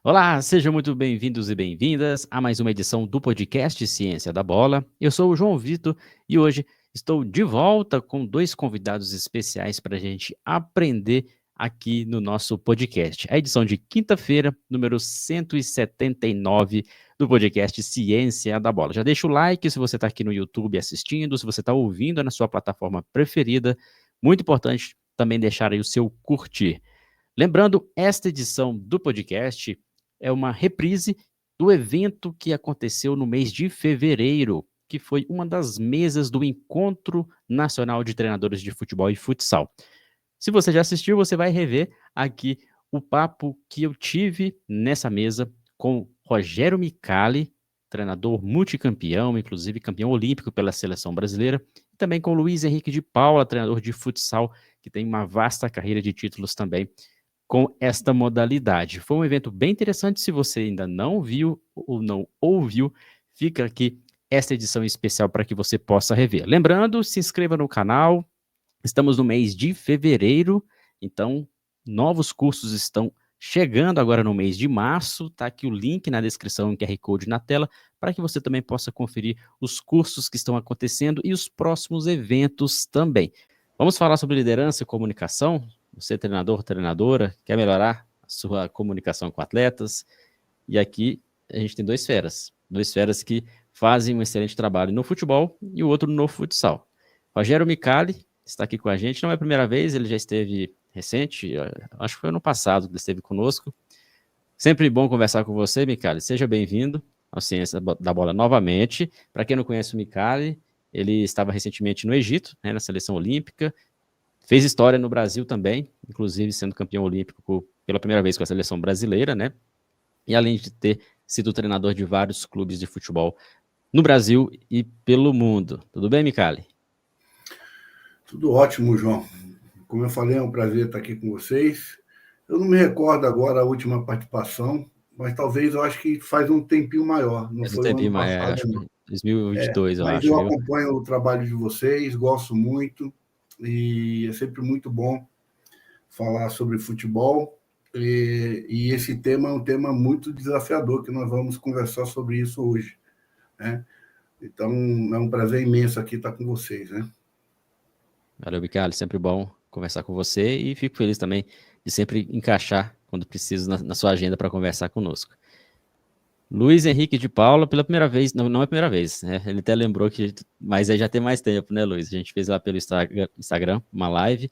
Olá, sejam muito bem-vindos e bem-vindas a mais uma edição do podcast Ciência da Bola. Eu sou o João Vitor e hoje estou de volta com dois convidados especiais para a gente aprender aqui no nosso podcast. A edição de quinta-feira, número 179 do podcast Ciência da Bola. Já deixa o like se você está aqui no YouTube assistindo, se você está ouvindo na sua plataforma preferida. Muito importante também deixar aí o seu curtir. Lembrando, esta edição do podcast é uma reprise do evento que aconteceu no mês de fevereiro, que foi uma das mesas do Encontro Nacional de Treinadores de Futebol e Futsal. Se você já assistiu, você vai rever aqui o papo que eu tive nessa mesa com Rogério Micali, treinador multicampeão, inclusive campeão olímpico pela seleção brasileira, e também com Luiz Henrique de Paula, treinador de futsal, que tem uma vasta carreira de títulos também com esta modalidade. Foi um evento bem interessante. Se você ainda não viu ou não ouviu, fica aqui esta edição especial para que você possa rever. Lembrando, se inscreva no canal. Estamos no mês de fevereiro, então novos cursos estão chegando agora no mês de março. Está aqui o link na descrição, o QR Code na tela, para que você também possa conferir os cursos que estão acontecendo e os próximos eventos também. Vamos falar sobre liderança e comunicação? Você, treinador, treinadora, quer melhorar a sua comunicação com atletas? E aqui a gente tem duas feras que fazem um excelente trabalho no futebol e o outro no futsal. Rogério Micali está aqui com a gente, não é a primeira vez, ele já esteve recente, acho que foi ano passado que ele esteve conosco. Sempre bom conversar com você, Micali. Seja bem-vindo ao Ciência da Bola novamente. Para quem não conhece o Micali, ele estava recentemente no Egito, né, na seleção olímpica, fez história no Brasil também, inclusive sendo campeão olímpico pela primeira vez com a seleção brasileira, né? E além de ter sido treinador de vários clubes de futebol no Brasil e pelo mundo. Tudo bem, Micali? Tudo ótimo, João. Como eu falei, é um prazer estar aqui com vocês. Eu não me recordo agora a última participação, mas talvez eu acho que faz um tempinho maior, não Faz um foi o ano tempinho, passado, acho não. que 2022, eu Mas acho, eu viu? acompanho o trabalho de vocês, gosto muito, e é sempre muito bom falar sobre futebol. E esse tema é um tema muito desafiador, que nós vamos conversar sobre isso hoje, né? Então, é um prazer imenso aqui estar com vocês, né? Valeu, Micali, sempre bom conversar com você e fico feliz também de sempre encaixar quando preciso na sua agenda para conversar conosco. Luiz Henrique de Paula, pela primeira vez, não é a primeira vez, né? Ele até lembrou que, mas aí já tem mais tempo, né, Luiz? A gente fez lá pelo Instagram uma live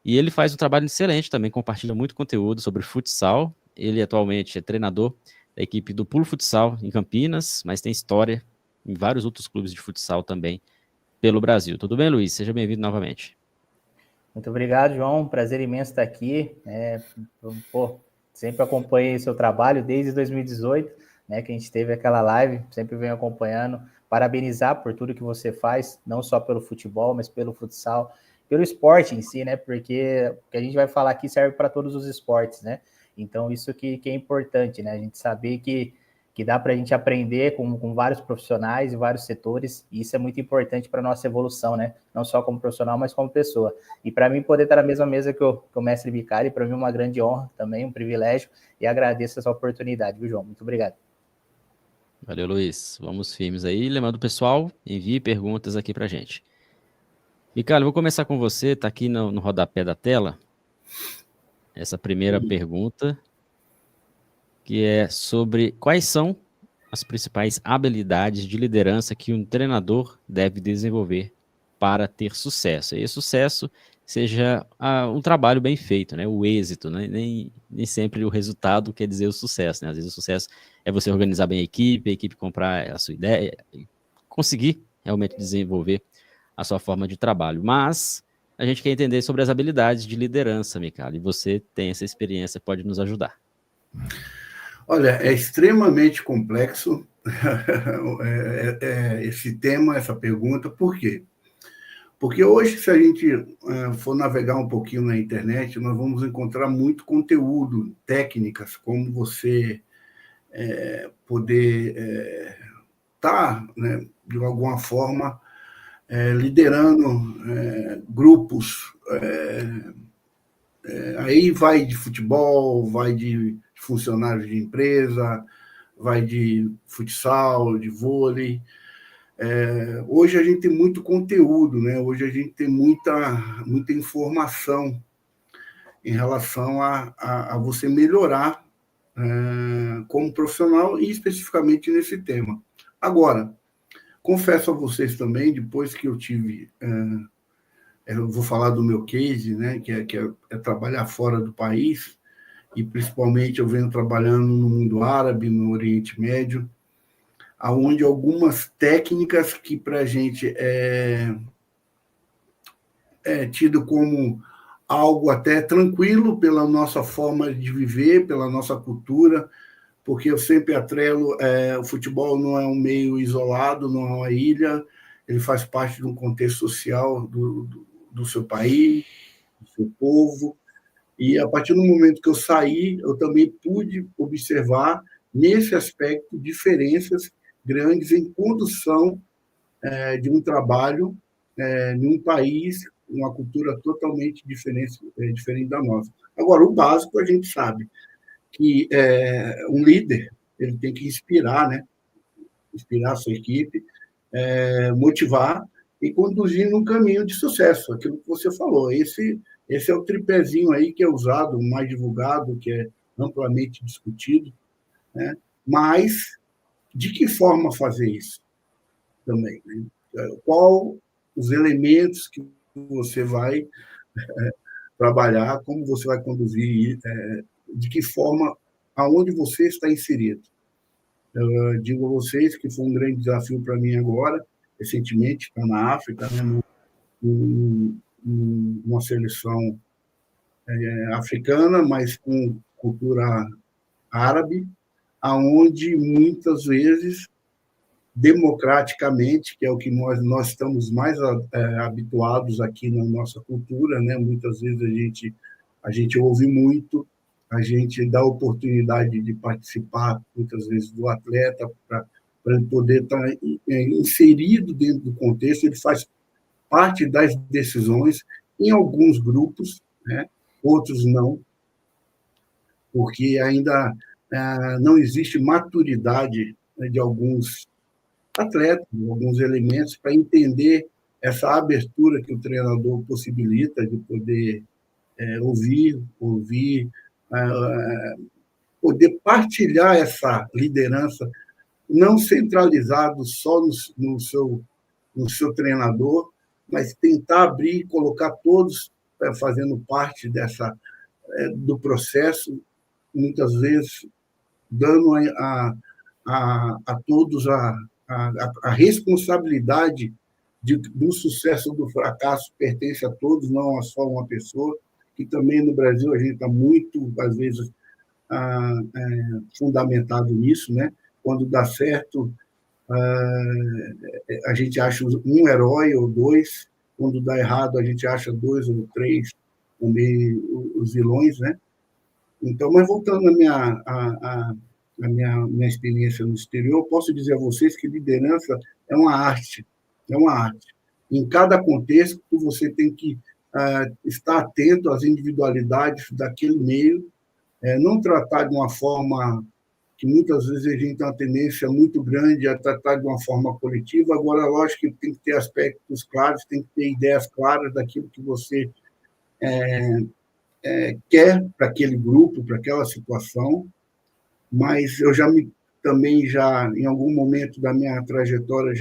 e ele faz um trabalho excelente também, compartilha muito conteúdo sobre futsal. Ele atualmente é treinador da equipe do Pulo Futsal em Campinas, mas tem história em vários outros clubes de futsal também pelo Brasil. Tudo bem, Luiz? Seja bem-vindo novamente. Muito obrigado, João. Prazer imenso estar aqui. Sempre acompanhei seu trabalho desde 2018, né, que a gente teve aquela live, sempre venho acompanhando. Parabenizar por tudo que você faz, não só pelo futebol, mas pelo futsal, pelo esporte em si, né? Porque o que a gente vai falar aqui serve para todos os esportes, né? Então, isso que é importante, né? A gente saber que dá para a gente aprender com vários profissionais e vários setores, e isso é muito importante para a nossa evolução, né? Não só como profissional, mas como pessoa. E para mim poder estar na mesma mesa que o mestre Micali, para mim é uma grande honra também, um privilégio, e agradeço essa oportunidade, viu, João? Muito obrigado. Valeu, Luiz. Vamos firmes aí. Lembrando, pessoal, envie perguntas aqui pra gente. Micali, eu vou começar com você, tá aqui no rodapé da tela, essa primeira pergunta, que é sobre quais são as principais habilidades de liderança que um treinador deve desenvolver para ter sucesso. E sucesso seja um trabalho bem feito, né? O êxito, né? Nem sempre o resultado quer dizer o sucesso, né? Às vezes o sucesso é você organizar bem a equipe comprar a sua ideia, conseguir realmente desenvolver a sua forma de trabalho. Mas a gente quer entender sobre as habilidades de liderança, Micali, e você tem essa experiência, pode nos ajudar. Olha, é extremamente complexo esse tema, essa pergunta. Por quê? Porque hoje, se a gente for navegar um pouquinho na internet, nós vamos encontrar muito conteúdo, técnicas, como você poder estar, né, de alguma forma, liderando grupos. Aí vai de futebol, vai de funcionários de empresa, vai de futsal, de vôlei. Hoje a gente tem muito conteúdo, né? Hoje a gente tem muita informação em relação a você melhorar como profissional e especificamente nesse tema. Agora, confesso a vocês também, depois que eu tive... eu vou falar do meu case, né? Que é trabalhar fora do país, e principalmente eu venho trabalhando no mundo árabe, no Oriente Médio, onde algumas técnicas que para a gente é tido como algo até tranquilo pela nossa forma de viver, pela nossa cultura, porque eu sempre atrelo, o futebol não é um meio isolado, não é uma ilha, ele faz parte de um contexto social do seu país, do seu povo, e a partir do momento que eu saí, eu também pude observar, nesse aspecto, diferenças grandes em condução de um trabalho em um país, uma cultura totalmente diferente da nossa. Agora, o básico a gente sabe, que um líder ele tem que inspirar, né? Inspirar a sua equipe, motivar e conduzir num caminho de sucesso, aquilo que você falou. Esse é o tripézinho aí que é usado, mais divulgado, que é amplamente discutido, né? Mas de que forma fazer isso também, né? Qual os elementos que você vai trabalhar, como você vai conduzir, de que forma, aonde você está inserido. Eu digo a vocês que foi um grande desafio para mim agora, recentemente, estar na África, né, numa seleção africana, mas com cultura árabe, aonde muitas vezes democraticamente, que é o que nós estamos mais habituados aqui na nossa cultura, né? Muitas vezes a gente ouve muito, a gente dá oportunidade de participar, muitas vezes, do atleta para ele poder estar inserido dentro do contexto, ele faz parte das decisões em alguns grupos, né? Outros não, porque ainda não existe maturidade, né, de alguns atletas, alguns elementos para entender essa abertura que o treinador possibilita de poder ouvir, poder partilhar essa liderança, não centralizado só no seu treinador, mas tentar abrir e colocar todos fazendo parte do processo, muitas vezes dando a todos a responsabilidade do sucesso ou do fracasso pertence a todos, não a só uma pessoa, que também no Brasil a gente está muito, às vezes, fundamentado nisso, né? Quando dá certo, a gente acha um herói ou dois, quando dá errado a gente acha dois ou três também os vilões, né? Então, mas voltando à minha experiência no exterior, posso dizer a vocês que liderança é uma arte, é uma arte. Em cada contexto, você tem que estar atento às individualidades daquele meio, não tratar de uma forma que muitas vezes a gente tem uma tendência muito grande a tratar de uma forma coletiva. Agora, lógico que tem que ter aspectos claros, tem que ter ideias claras daquilo que você quer para aquele grupo, para aquela situação, mas eu também em algum momento da minha trajetória,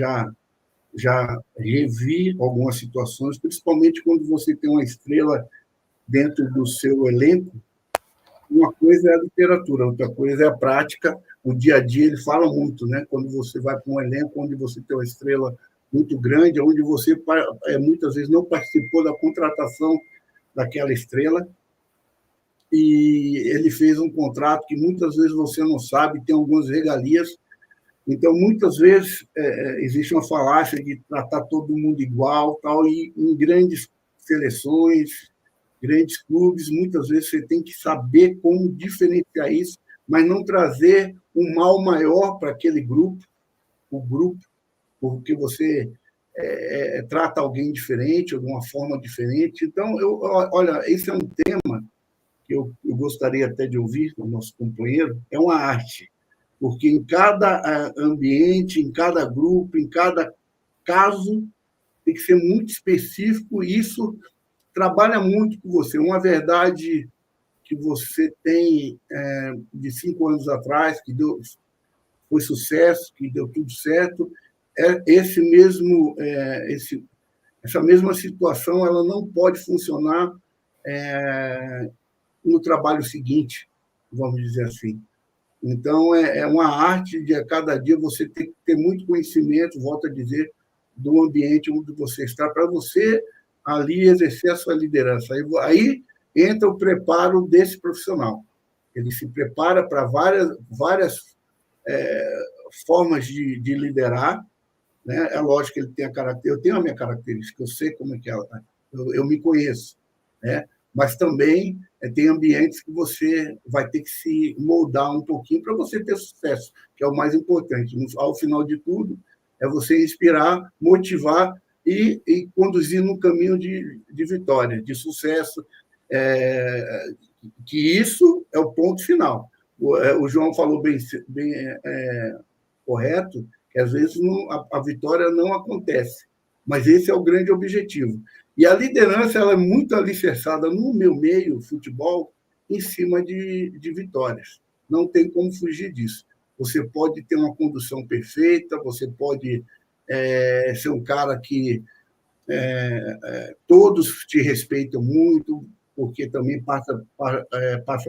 já revi algumas situações, principalmente quando você tem uma estrela dentro do seu elenco. Uma coisa é a literatura, outra coisa é a prática. O dia a dia ele fala muito, né? Quando você vai para um elenco onde você tem uma estrela muito grande, onde você muitas vezes não participou da contratação daquela estrela, e ele fez um contrato que muitas vezes você não sabe, tem algumas regalias. Então, muitas vezes, existe uma falácia de tratar todo mundo igual, tal, e em grandes seleções, grandes clubes, muitas vezes você tem que saber como diferenciar isso, mas não trazer um mal maior para aquele grupo, porque você trata alguém diferente, ou de uma forma diferente. Então, olha, esse é um tema que eu gostaria até de ouvir do nosso companheiro, é uma arte, porque em cada ambiente, em cada grupo, em cada caso, tem que ser muito específico, e isso trabalha muito com você. Uma verdade que você tem de 5 anos atrás, que foi sucesso, que deu tudo certo, essa mesma situação ela não pode funcionar no trabalho seguinte, vamos dizer assim. Então, é uma arte de a cada dia você ter que ter muito conhecimento, volto a dizer, do ambiente onde você está, para você ali exercer a sua liderança. Aí entra o preparo desse profissional. Ele se prepara para várias formas de liderar, né? É lógico que ele tem eu tenho a minha característica, eu sei como é que ela, eu me conheço, né? Mas também tem ambientes que você vai ter que se moldar um pouquinho para você ter sucesso, que é o mais importante. Ao final de tudo, é você inspirar, motivar e conduzir no caminho de vitória, de sucesso, que isso é o ponto final. O João falou bem correto, que às vezes a vitória não acontece, mas esse é o grande objetivo. E a liderança ela é muito alicerçada no meu meio, futebol, em cima de vitórias. Não tem como fugir disso. Você pode ter uma condução perfeita, você pode ser um cara que todos te respeitam muito, porque também passa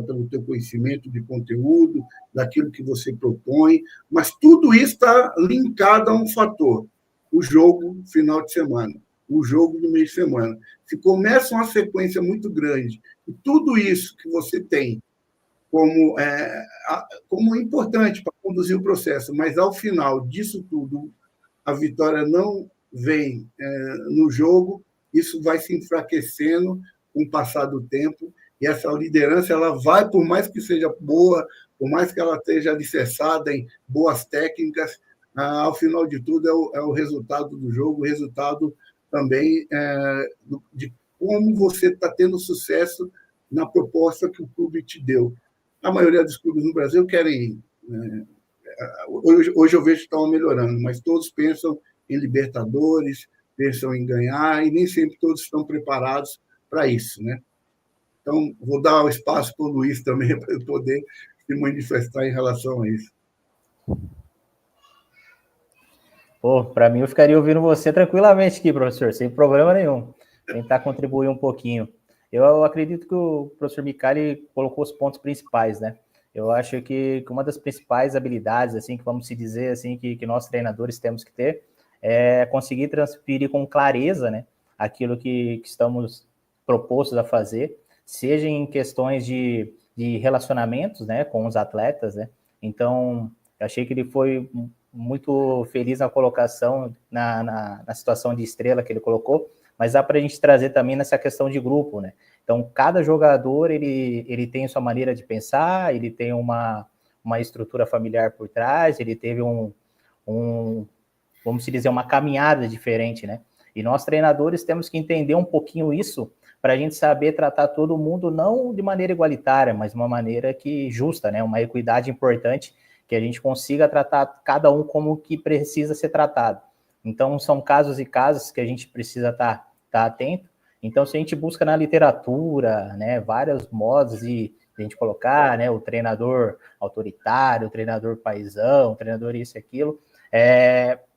pelo teu conhecimento de conteúdo, daquilo que você propõe, mas tudo isso está linkado a um fator, o jogo final de semana, o jogo do meio de semana. Se começa uma sequência muito grande, e tudo isso que você tem como importante para conduzir o processo, mas ao final disso tudo, a vitória não vem no jogo, isso vai se enfraquecendo com o passar do tempo, e essa liderança ela vai, por mais que seja boa, por mais que ela esteja alicerçada em boas técnicas, ao final de tudo é o resultado do jogo, o resultado também de como você está tendo sucesso na proposta que o clube te deu. A maioria dos clubes no Brasil querem... Hoje eu vejo que estão melhorando, mas todos pensam em Libertadores, pensam em ganhar, e nem sempre todos estão preparados para isso, né? Então, vou dar o espaço para o Luiz também, para ele poder se manifestar em relação a isso. Para mim, eu ficaria ouvindo você tranquilamente aqui, professor, sem problema nenhum. Tentar contribuir um pouquinho. Eu acredito que o professor Micali colocou os pontos principais, né? Eu acho que uma das principais habilidades, assim, que vamos se dizer, assim, que nós treinadores temos que ter, é conseguir transferir com clareza, né, aquilo que estamos propostos a fazer, seja em questões de relacionamentos, né, com os atletas, né. Então, eu achei que ele foi muito feliz na colocação, na situação de estrela que ele colocou, mas dá para a gente trazer também nessa questão de grupo, né. Então, cada jogador, ele tem sua maneira de pensar, ele tem uma estrutura familiar por trás, ele teve vamos dizer, uma caminhada diferente, né? E nós, treinadores, temos que entender um pouquinho isso para a gente saber tratar todo mundo não de maneira igualitária, mas de uma maneira justa, né? Uma equidade importante, que a gente consiga tratar cada um como que precisa ser tratado. Então, são casos e casos que a gente precisa estar atento. Então, se a gente busca na literatura, né, vários modos de a gente colocar, né, o treinador autoritário, o treinador paizão, o treinador isso e aquilo,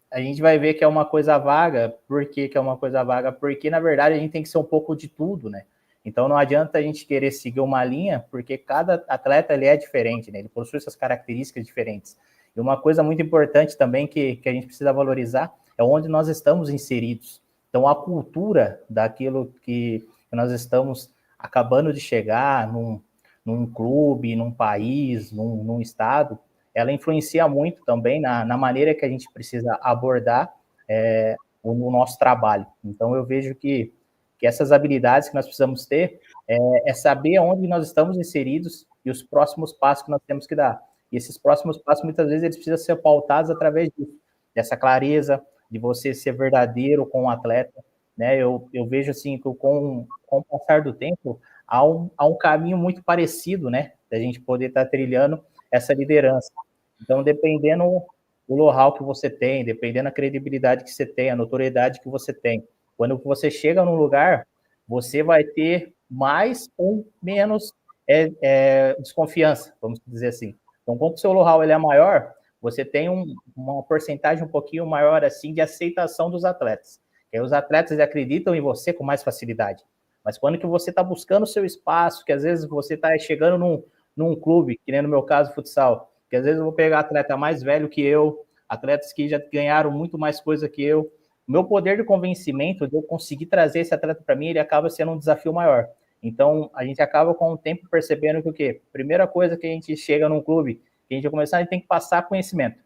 a gente vai ver que é uma coisa vaga. Por que é uma coisa vaga? Porque, na verdade, a gente tem que ser um pouco de tudo, né? Então, não adianta a gente querer seguir uma linha, porque cada atleta ele é diferente, né? Ele possui suas características diferentes. E uma coisa muito importante também que a gente precisa valorizar é onde nós estamos inseridos. Então, a cultura daquilo que nós estamos acabando de chegar num clube, num país, num estado, ela influencia muito também na maneira que a gente precisa abordar o nosso trabalho. Então, eu vejo que essas habilidades que nós precisamos ter é saber onde nós estamos inseridos e os próximos passos que nós temos que dar. E esses próximos passos, muitas vezes, eles precisam ser pautados através dessa clareza, de você ser verdadeiro com o atleta, né? Eu vejo, assim, que com o passar do tempo, há um caminho muito parecido, né? Da gente poder estar trilhando essa liderança. Então, dependendo do know-how que você tem, dependendo da credibilidade que você tem, a notoriedade que você tem, quando você chega num lugar, você vai ter mais ou menos desconfiança, vamos dizer assim. Então, quando o seu know-how ele é maior, você tem uma porcentagem um pouquinho maior assim de aceitação dos atletas. E aí os atletas acreditam em você com mais facilidade. Mas quando que você está buscando o seu espaço, que às vezes você está chegando num clube, que nem no meu caso, futsal, que às vezes eu vou pegar atleta mais velho que eu, atletas que já ganharam muito mais coisa que eu, o meu poder de convencimento de eu conseguir trazer esse atleta para mim, ele acaba sendo um desafio maior. Então, a gente acaba com o tempo percebendo que o quê? Primeira coisa que a gente chega num clube, que a gente vai começar, a gente tem que passar conhecimento.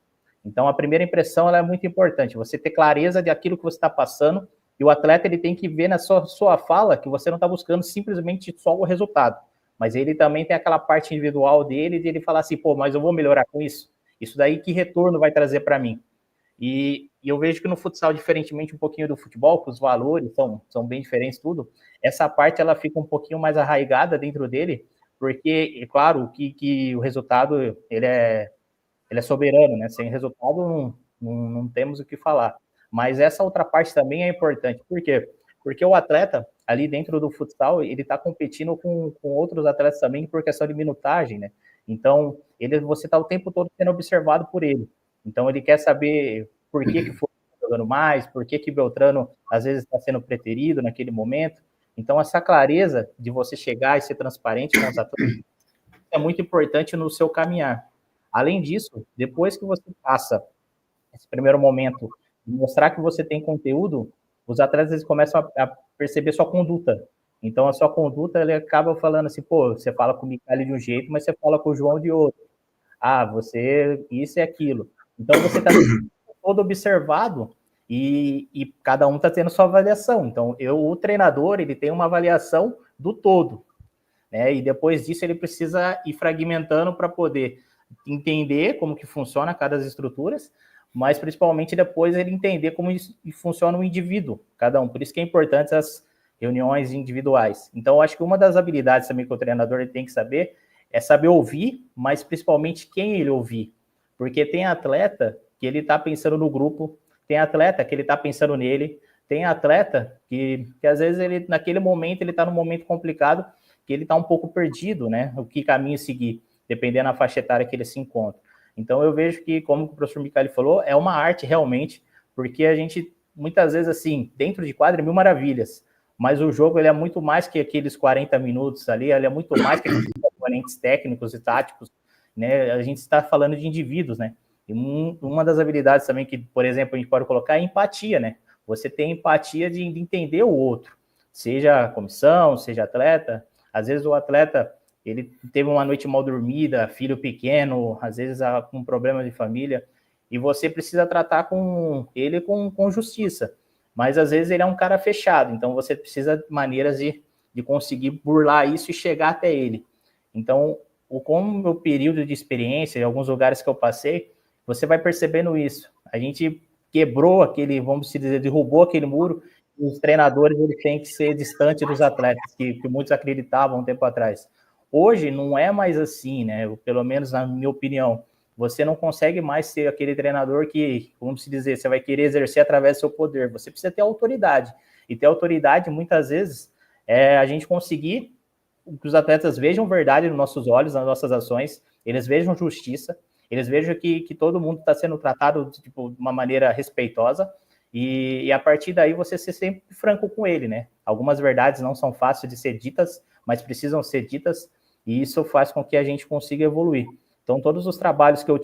Então, a primeira impressão ela é muito importante, você ter clareza de aquilo que você está passando, e o atleta ele tem que ver na sua fala que você não está buscando simplesmente só o resultado, mas ele também tem aquela parte individual dele, de ele falar assim, pô, mas eu vou melhorar com isso? Isso daí que retorno vai trazer para mim? E eu vejo que no futsal, diferentemente um pouquinho do futebol, que os valores são bem diferentes tudo, essa parte ela fica um pouquinho mais arraigada dentro dele, porque, é claro, que o resultado ele é soberano, né? Sem resultado não temos o que falar. Mas essa outra parte também é importante. Por quê? Porque o atleta, ali dentro do futsal, ele está competindo com outros atletas também por questão de minutagem, né? Então, você está o tempo todo sendo observado por ele. Então, ele quer saber por que foi jogando mais, por que Beltrano, às vezes, está sendo preterido naquele momento. Então, essa clareza de você chegar e ser transparente com os atletas é muito importante no seu caminhar. Além disso, depois que você passa esse primeiro momento de mostrar que você tem conteúdo, os atletas eles começam a perceber sua conduta. Então, a sua conduta, ele acaba falando assim, pô, você fala com o Micali de um jeito, mas você fala com o João de outro. Ah, você isso e aquilo. Então, você está todo observado e cada um está tendo sua avaliação. Então, o treinador, ele tem uma avaliação do todo, né? E depois disso, ele precisa ir fragmentando para poder entender como que funciona cada das estruturas, mas principalmente depois ele entender como funciona o indivíduo, cada um. Por isso que é importante as reuniões individuais. Então, eu acho que uma das habilidades também que o treinador tem que saber é saber ouvir, mas principalmente quem ele ouvir. Porque tem atleta que ele está pensando no grupo, tem atleta que ele está pensando nele, tem atleta que às vezes ele naquele momento ele está num momento complicado, que ele está um pouco perdido, né? O que caminho seguir, dependendo da faixa etária que ele se encontra. Então, eu vejo que, como o professor Micali falou, é uma arte realmente, porque a gente, muitas vezes, assim, dentro de quadra, é mil maravilhas, mas o jogo ele é muito mais que aqueles 40 minutos ali, ele é muito mais que aqueles componentes técnicos e táticos, né? A gente está falando de indivíduos, né? E uma das habilidades também que, por exemplo, a gente pode colocar é empatia, né? Você tem empatia de entender o outro, seja comissão, seja atleta. Às vezes o atleta ele teve uma noite mal dormida, filho pequeno, às vezes com problema de família, e você precisa tratar com ele com justiça. Mas às vezes ele é um cara fechado, então você precisa de maneiras de conseguir burlar isso e chegar até ele. Então, com o meu período de experiência, em alguns lugares que eu passei, você vai percebendo isso. A gente quebrou aquele, vamos dizer, derrubou aquele muro, e os treinadores eles têm que ser distantes dos atletas, que muitos acreditavam um tempo atrás. Hoje não é mais assim, né? Pelo menos na minha opinião. Você não consegue mais ser aquele treinador que, vamos dizer, você vai querer exercer através do seu poder. Você precisa ter autoridade. E ter autoridade, muitas vezes, é a gente conseguir que os atletas vejam verdade nos nossos olhos, nas nossas ações, eles vejam justiça, eles vejam que todo mundo está sendo tratado tipo, de uma maneira respeitosa, e a partir daí você ser sempre franco com ele, né? Algumas verdades não são fáceis de ser ditas, mas precisam ser ditas, e isso faz com que a gente consiga evoluir. Então, todos os trabalhos que eu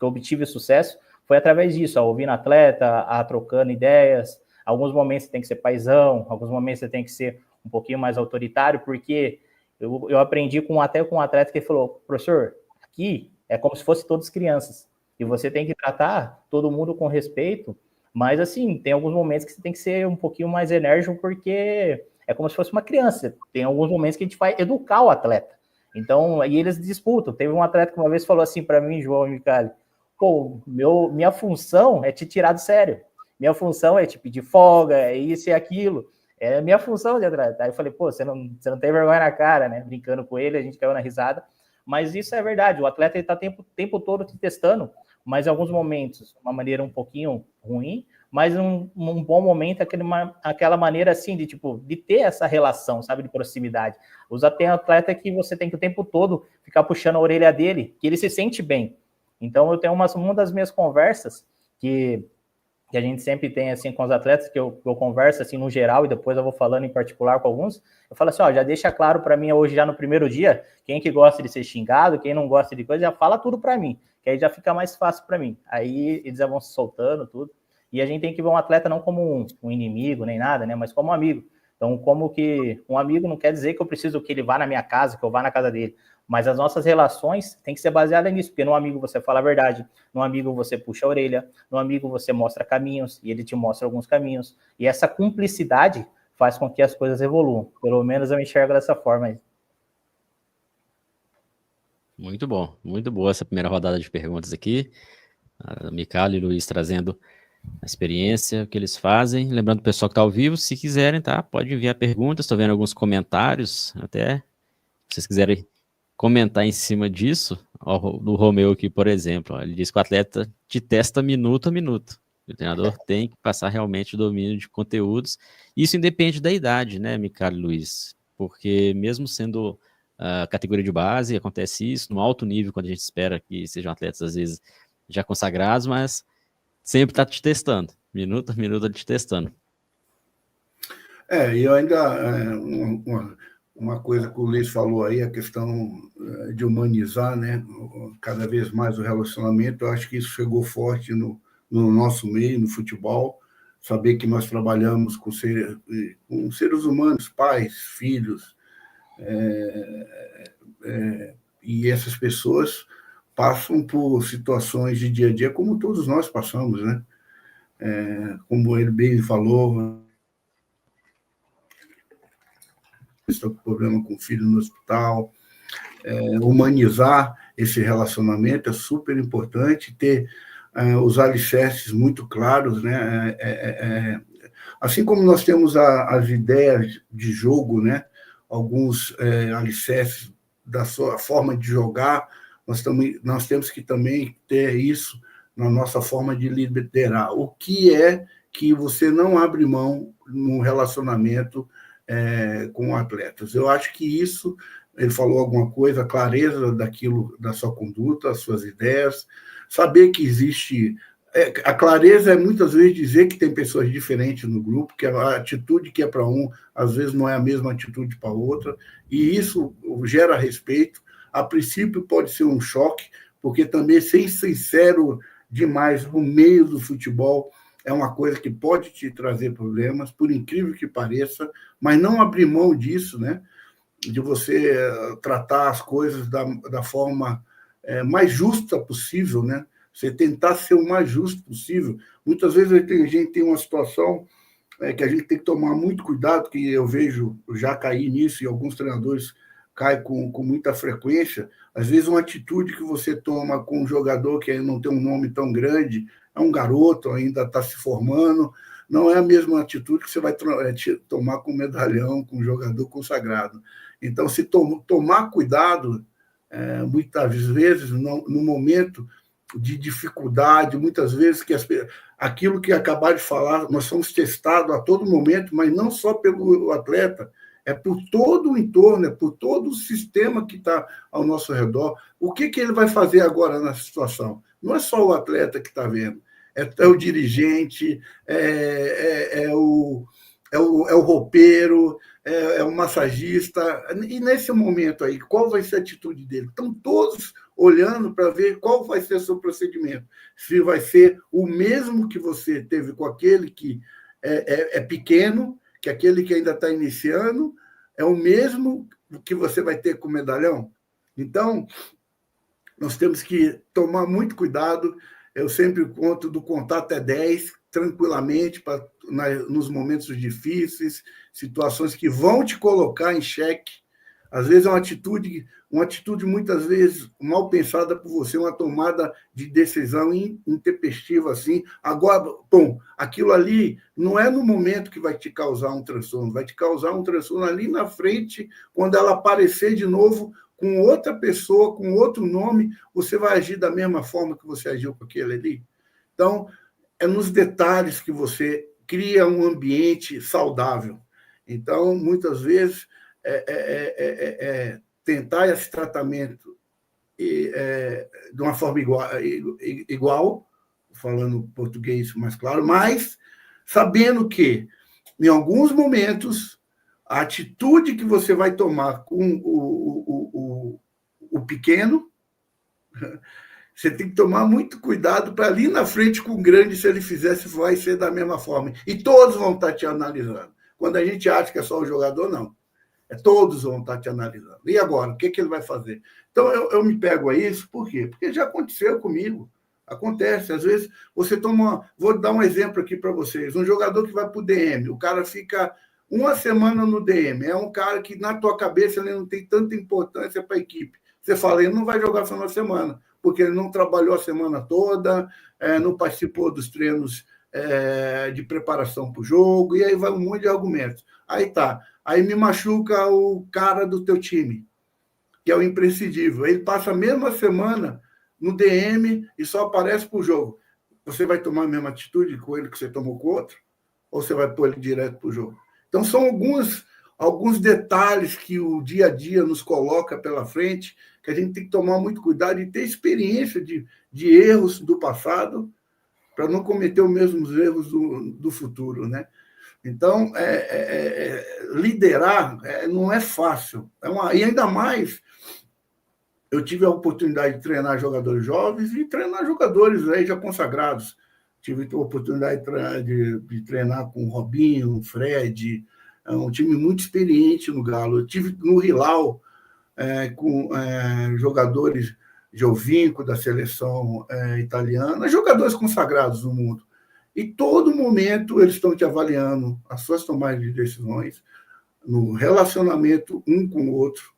obtive sucesso, foi através disso, ouvindo atleta, trocando ideias. Alguns momentos você tem que ser paizão, alguns momentos você tem que ser um pouquinho mais autoritário, porque eu aprendi até com um atleta que falou, professor, aqui é como se fosse todas crianças, e você tem que tratar todo mundo com respeito, mas assim, tem alguns momentos que você tem que ser um pouquinho mais enérgico, porque é como se fosse uma criança. Tem alguns momentos que a gente vai educar o atleta. Então, aí eles disputam. Teve um atleta que uma vez falou assim para mim, João Micali, pô, minha função é te tirar do sério. Minha função é te pedir folga, é isso e aquilo. É a minha função de atleta. Aí eu falei, pô, você não tem vergonha na cara, né? Brincando com ele, a gente caiu na risada. Mas isso é verdade, o atleta está o tempo todo te testando, mas em alguns momentos, de uma maneira um pouquinho ruim, mas um bom momento, aquela maneira assim, de ter essa relação, sabe, de proximidade. Tem atleta que você tem que o tempo todo ficar puxando a orelha dele, que ele se sente bem. Então, eu tenho uma das minhas conversas que a gente sempre tem, assim, com os atletas, que eu converso, assim, no geral, e depois eu vou falando em particular com alguns, eu falo assim, ó, já deixa claro para mim hoje, já no primeiro dia, quem que gosta de ser xingado, quem não gosta de coisa, já fala tudo para mim, que aí já fica mais fácil para mim. Aí eles já vão se soltando, tudo. E a gente tem que ver um atleta não como um inimigo, nem nada, né, mas como um amigo. Então, como que um amigo não quer dizer que eu preciso que ele vá na minha casa, que eu vá na casa dele, mas as nossas relações têm que ser baseadas nisso, porque no amigo você fala a verdade, no amigo você puxa a orelha, no amigo você mostra caminhos, e ele te mostra alguns caminhos. E essa cumplicidade faz com que as coisas evoluam. Pelo menos eu enxergo dessa forma. Muito bom, muito boa essa primeira rodada de perguntas aqui. A Micala e o Luiz trazendo a experiência, o que eles fazem. Lembrando o pessoal que está ao vivo, se quiserem, tá? Pode enviar perguntas, estou vendo alguns comentários, até se vocês quiserem comentar em cima disso, ó, do Romeu aqui, por exemplo, ó, ele diz que o atleta te testa minuto a minuto. O treinador tem que passar realmente o domínio de conteúdos. Isso independe da idade, né, Micala e Luiz? Porque mesmo sendo a categoria de base, acontece isso no alto nível, quando a gente espera que sejam atletas, às vezes, já consagrados, mas sempre está te testando, minuto a minuto te testando. E eu ainda, uma coisa que o Luiz falou aí, a questão de humanizar, né, cada vez mais o relacionamento, eu acho que isso chegou forte no nosso meio, no futebol, saber que nós trabalhamos com seres humanos, pais, filhos, e essas pessoas passam por situações de dia a dia, como todos nós passamos, né? Como ele bem falou, está com problema com o filho no hospital, humanizar esse relacionamento é super importante, ter os alicerces muito claros, né? Assim como nós temos as ideias de jogo, né? Alguns alicerces da sua forma de jogar, nós temos que também ter isso na nossa forma de liderar. O que é que você não abre mão no relacionamento com atletas? Eu acho que isso, ele falou alguma coisa, a clareza daquilo, da sua conduta, as suas ideias, saber que existe... A clareza é muitas vezes dizer que tem pessoas diferentes no grupo, que a atitude que é para um, às vezes não é a mesma atitude para outra, e isso gera respeito. A princípio pode ser um choque, porque também ser sincero demais no meio do futebol é uma coisa que pode te trazer problemas, por incrível que pareça, mas não abrir mão disso, né? De você tratar as coisas da forma mais justa possível, né? Você tentar ser o mais justo possível. Muitas vezes a gente tem uma situação que a gente tem que tomar muito cuidado, que eu vejo, já caí nisso, e alguns treinadores caem com muita frequência. Às vezes uma atitude que você toma com um jogador que não tem um nome tão grande, é um garoto, ainda está se formando, não é a mesma atitude que você vai tomar com um medalhão, com um jogador consagrado. Então, se tomar cuidado, muitas vezes, no momento de dificuldade, muitas vezes aquilo que acabaram de falar, nós somos testados a todo momento, mas não só pelo atleta, é por todo o entorno, é por todo o sistema que está ao nosso redor. O que ele vai fazer agora nessa situação? Não é só o atleta que está vendo, é o dirigente, é o roupeiro, é o massagista. E nesse momento aí, qual vai ser a atitude dele? Estão todos olhando para ver qual vai ser o seu procedimento. Se vai ser o mesmo que você teve com aquele que é pequeno, que aquele que ainda está iniciando, é o mesmo que você vai ter com o medalhão. Então, nós temos que tomar muito cuidado. Eu sempre conto do contar até 10, tranquilamente, nos momentos difíceis, situações que vão te colocar em xeque, Às vezes é uma atitude muitas vezes mal pensada por você, uma tomada de decisão intempestiva assim. Agora, bom, aquilo ali não é no momento que vai te causar um transtorno, vai te causar um transtorno ali na frente, quando ela aparecer de novo com outra pessoa, com outro nome, você vai agir da mesma forma que você agiu com aquele ali. Então, é nos detalhes que você cria um ambiente saudável. Então, muitas vezes, tentar esse tratamento de uma forma igual, falando português mais claro, mas sabendo que, em alguns momentos, a atitude que você vai tomar com o pequeno, você tem que tomar muito cuidado para ali na frente com o grande, se ele fizesse, vai ser da mesma forma. E todos vão estar te analisando. Quando a gente acha que é só o jogador, não. Todos vão estar te analisando. E agora? O que ele vai fazer? Então, eu me pego a isso, por quê? Porque já aconteceu comigo. Acontece. Às vezes, você toma... Vou dar um exemplo aqui para vocês. Um jogador que vai para o DM, o cara fica uma semana no DM. É um cara que, na tua cabeça, ele não tem tanta importância para a equipe. Você fala, ele não vai jogar no final de semana, porque ele não trabalhou a semana toda, não participou dos treinos de preparação para o jogo, e aí vai um monte de argumentos. Aí tá. Aí me machuca o cara do teu time, que é o imprescindível. Ele passa a mesma semana no DM e só aparece para o jogo. Você vai tomar a mesma atitude com ele que você tomou com o outro? Ou você vai pôr ele direto para o jogo? Então, são alguns detalhes que o dia a dia nos coloca pela frente, que a gente tem que tomar muito cuidado e ter experiência de erros do passado para não cometer os mesmos erros do futuro, né? Então, liderar não é fácil. E ainda mais, eu tive a oportunidade de treinar jogadores jovens e treinar jogadores aí já consagrados. Tive a oportunidade de treinar com o Robinho, o Fred, um time muito experiente no Galo. Eu tive no Hilal com jogadores Giovinco, da seleção italiana, jogadores consagrados no mundo. E todo momento eles estão te avaliando as suas tomadas de decisões, no relacionamento um com o outro,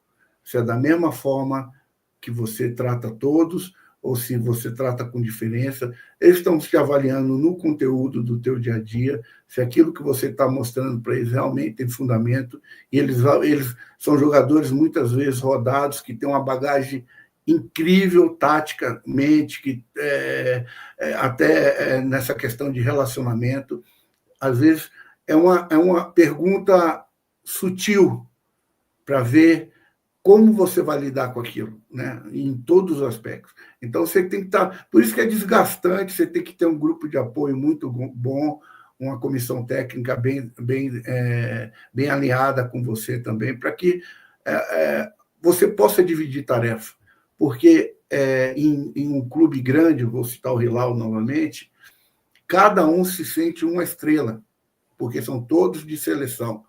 se é da mesma forma que você trata todos, ou se você trata com diferença. Eles estão te avaliando no conteúdo do teu dia a dia, se aquilo que você está mostrando para eles realmente tem fundamento. E eles são jogadores, muitas vezes, rodados, que têm uma bagagem incrível taticamente, que até nessa questão de relacionamento. Às vezes é uma pergunta sutil para ver como você vai lidar com aquilo, né? Em todos os aspectos. Então, você tem que estar... Por isso que é desgastante, você tem que ter um grupo de apoio muito bom, uma comissão técnica bem alinhada com você também, para que você possa dividir tarefa. Porque em um clube grande, vou citar o Hilal novamente, cada um se sente uma estrela, porque são todos de seleção.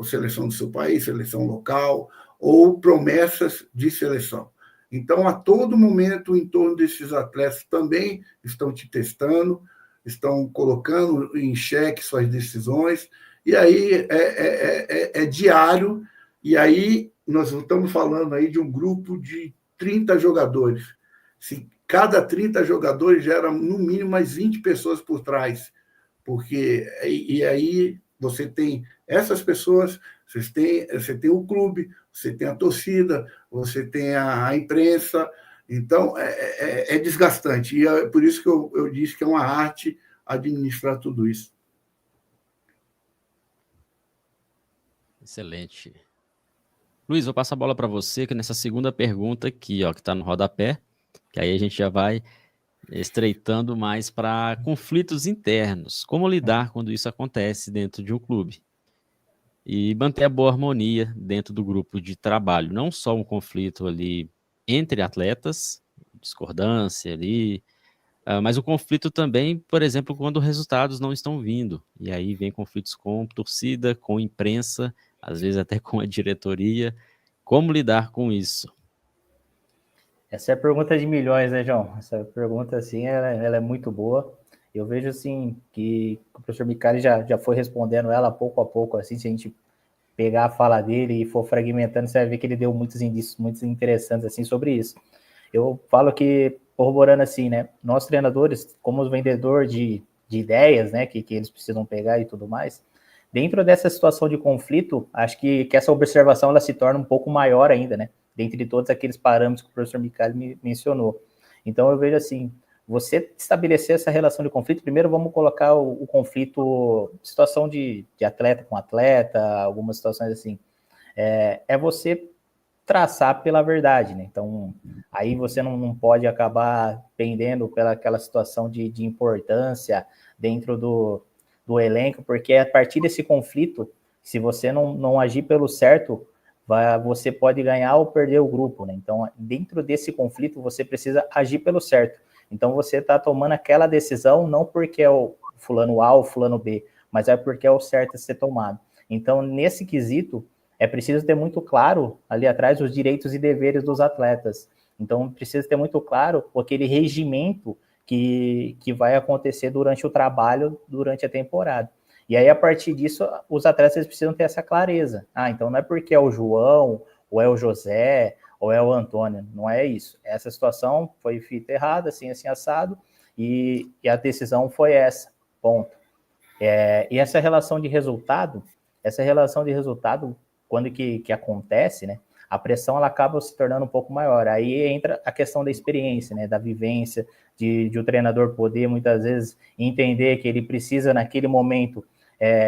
Seleção do seu país, seleção local, ou promessas de seleção. Então, a todo momento, em torno desses atletas também estão te testando, estão colocando em xeque suas decisões, e aí é diário, e aí nós estamos falando aí de um grupo de 30 jogadores. Se cada 30 jogadores gera, no mínimo, mais 20 pessoas por trás, porque e aí você tem essas pessoas, você tem o clube, você tem a torcida, você tem a imprensa, então é desgastante. E é por isso que eu disse que é uma arte administrar tudo isso. Excelente. Luiz, vou passar a bola para você, que nessa segunda pergunta aqui, ó, que está no rodapé, que aí a gente já vai estreitando mais para conflitos internos. Como lidar quando isso acontece dentro de um clube? E manter a boa harmonia dentro do grupo de trabalho. Não só um conflito ali entre atletas, discordância ali, mas o conflito também, por exemplo, quando resultados não estão vindo. E aí vem conflitos com torcida, com imprensa, às vezes até com a diretoria. Como lidar com isso? Essa é a pergunta de milhões, né, João? Essa pergunta, assim, ela é muito boa. Eu vejo, assim, que o professor Micali já foi respondendo ela pouco a pouco, assim, se a gente pegar a fala dele e for fragmentando, você vai ver que ele deu muitos indícios muito interessantes assim sobre isso. Eu falo que, corroborando assim, né, nós treinadores, como os vendedores de ideias, né, que eles precisam pegar e tudo mais, dentro dessa situação de conflito, acho que essa observação ela se torna um pouco maior ainda, né, dentro de todos aqueles parâmetros que o professor Micali mencionou. Então eu vejo assim, você estabelecer essa relação de conflito, primeiro vamos colocar o conflito, situação de atleta com atleta, algumas situações assim, é você traçar pela verdade, né? Então, aí você não pode acabar pendendo pelaquela situação de importância dentro do elenco, porque a partir desse conflito, se você não agir pelo certo, você pode ganhar ou perder o grupo, né? Então, dentro desse conflito, você precisa agir pelo certo. Então, você está tomando aquela decisão não porque é o fulano A ou fulano B, mas é porque é o certo a ser tomado. Então, nesse quesito, é preciso ter muito claro ali atrás os direitos e deveres dos atletas. Então, precisa ter muito claro aquele regimento que vai acontecer durante o trabalho, durante a temporada. E aí, a partir disso, os atletas precisam ter essa clareza. Então não é porque é o João, ou é o José, ou é o Antônio. Não é isso. Essa situação foi feita errada, assim, assado, e a decisão foi essa. Ponto. E essa relação de resultado, quando que acontece, né, a pressão ela acaba se tornando um pouco maior. Aí entra a questão da experiência, né, da vivência, de o treinador poder, muitas vezes, entender que ele precisa, naquele momento,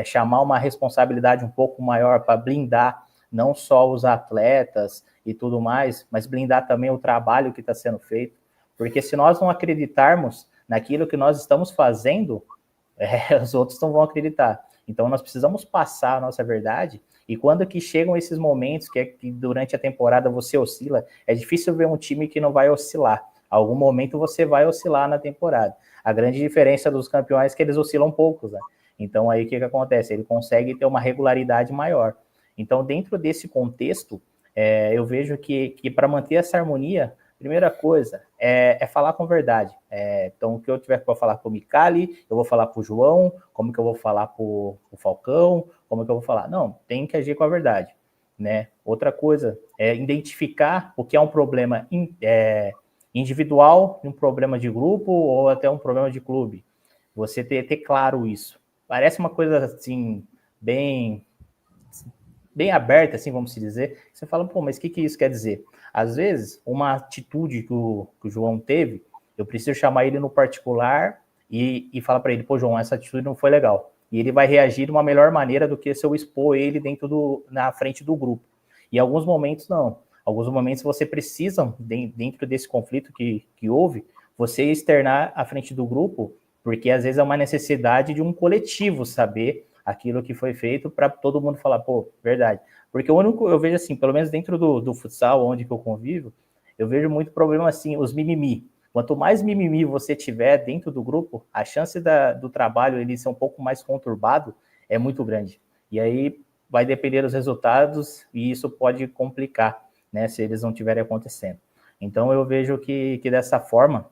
chamar uma responsabilidade um pouco maior para blindar não só os atletas e tudo mais, mas blindar também o trabalho que está sendo feito. Porque se nós não acreditarmos naquilo que nós estamos fazendo, os outros não vão acreditar. Então, nós precisamos passar a nossa verdade, e quando que chegam esses momentos que durante a temporada você oscila, é difícil ver um time que não vai oscilar. Algum momento você vai oscilar na temporada. A grande diferença dos campeões é que eles oscilam poucos, né? Então, aí o que acontece? Ele consegue ter uma regularidade maior. Então, dentro desse contexto, eu vejo que para manter essa harmonia, primeira coisa é falar com verdade. Então, o que eu tiver para falar para o Micali, eu vou falar para o João, como que eu vou falar para o Falcão, como que eu vou falar? Não, tem que agir com a verdade, né? Outra coisa é identificar o que é um problema individual, um problema de grupo ou até um problema de clube. Você ter claro isso. Parece uma coisa assim, bem aberta, assim, vamos se dizer. Você fala, pô, mas o que isso quer dizer? Às vezes, uma atitude que o João teve, eu preciso chamar ele no particular e falar para ele, pô, João, essa atitude não foi legal. E ele vai reagir de uma melhor maneira do que se eu expor ele na frente do grupo. E em alguns momentos, não. Alguns momentos você precisa, dentro desse conflito que houve, você externar à frente do grupo, porque às vezes é uma necessidade de um coletivo saber aquilo que foi feito para todo mundo falar, pô, verdade. Porque eu vejo assim, pelo menos dentro do futsal, onde que eu convivo, eu vejo muito problema assim, os mimimi. Quanto mais mimimi você tiver dentro do grupo, a chance do trabalho ele ser um pouco mais conturbado é muito grande. E aí vai depender dos resultados e isso pode complicar, né, se eles não estiverem acontecendo. Então eu vejo que dessa forma,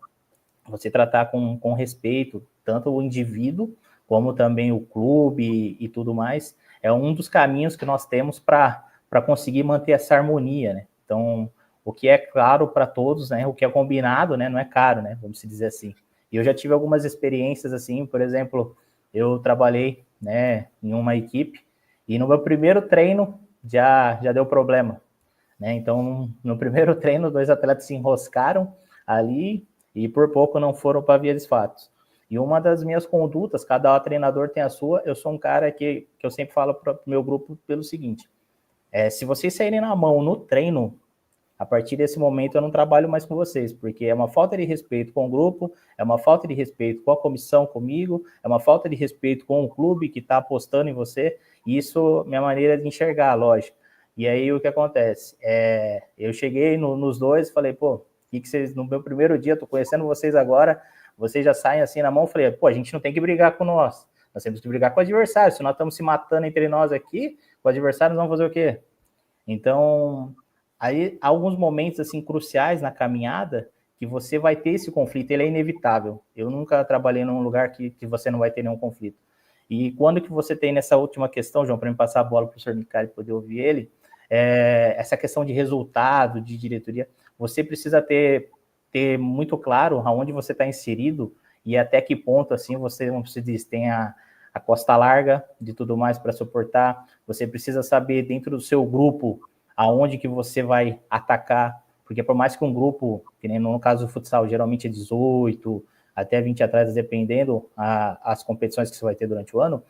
você tratar com respeito, tanto o indivíduo, como também o clube e tudo mais, é um dos caminhos que nós temos para conseguir manter essa harmonia, né? Então, o que é claro para todos, né? O que é combinado, né? Não é caro, né? Vamos dizer assim. E eu já tive algumas experiências assim, por exemplo, eu trabalhei, né, em uma equipe e no meu primeiro treino já deu problema, né? Então, no primeiro treino, 2 atletas se enroscaram ali e por pouco não foram para via dos fatos. E uma das minhas condutas, cada treinador tem a sua, eu sou um cara que eu sempre falo para o meu grupo pelo seguinte, se vocês saírem na mão no treino, a partir desse momento eu não trabalho mais com vocês, porque é uma falta de respeito com o grupo, é uma falta de respeito com a comissão comigo, é uma falta de respeito com o clube que está apostando em você, e isso é minha maneira de enxergar, lógico. E aí o que acontece? Eu cheguei nos dois e falei, pô, que vocês, no meu primeiro dia, tô conhecendo vocês agora, vocês já saem assim na mão, falei, pô, a gente não tem que brigar com nós temos que brigar com o adversário, se nós estamos se matando entre nós aqui, o adversário nós vamos fazer o quê? Então, aí, alguns momentos, assim, cruciais na caminhada, que você vai ter esse conflito, ele é inevitável. Eu nunca trabalhei num lugar que você não vai ter nenhum conflito. E quando que você tem nessa última questão, João, para me passar a bola para o professor Micali poder ouvir ele, essa questão de resultado, de diretoria, você precisa ter muito claro aonde você está inserido e até que ponto, assim, você, como se diz, tem a costa larga de tudo mais para suportar. Você precisa saber dentro do seu grupo aonde que você vai atacar, porque por mais que um grupo, que nem no caso do futsal, geralmente é 18 até 20 atletas, dependendo as competições que você vai ter durante o ano,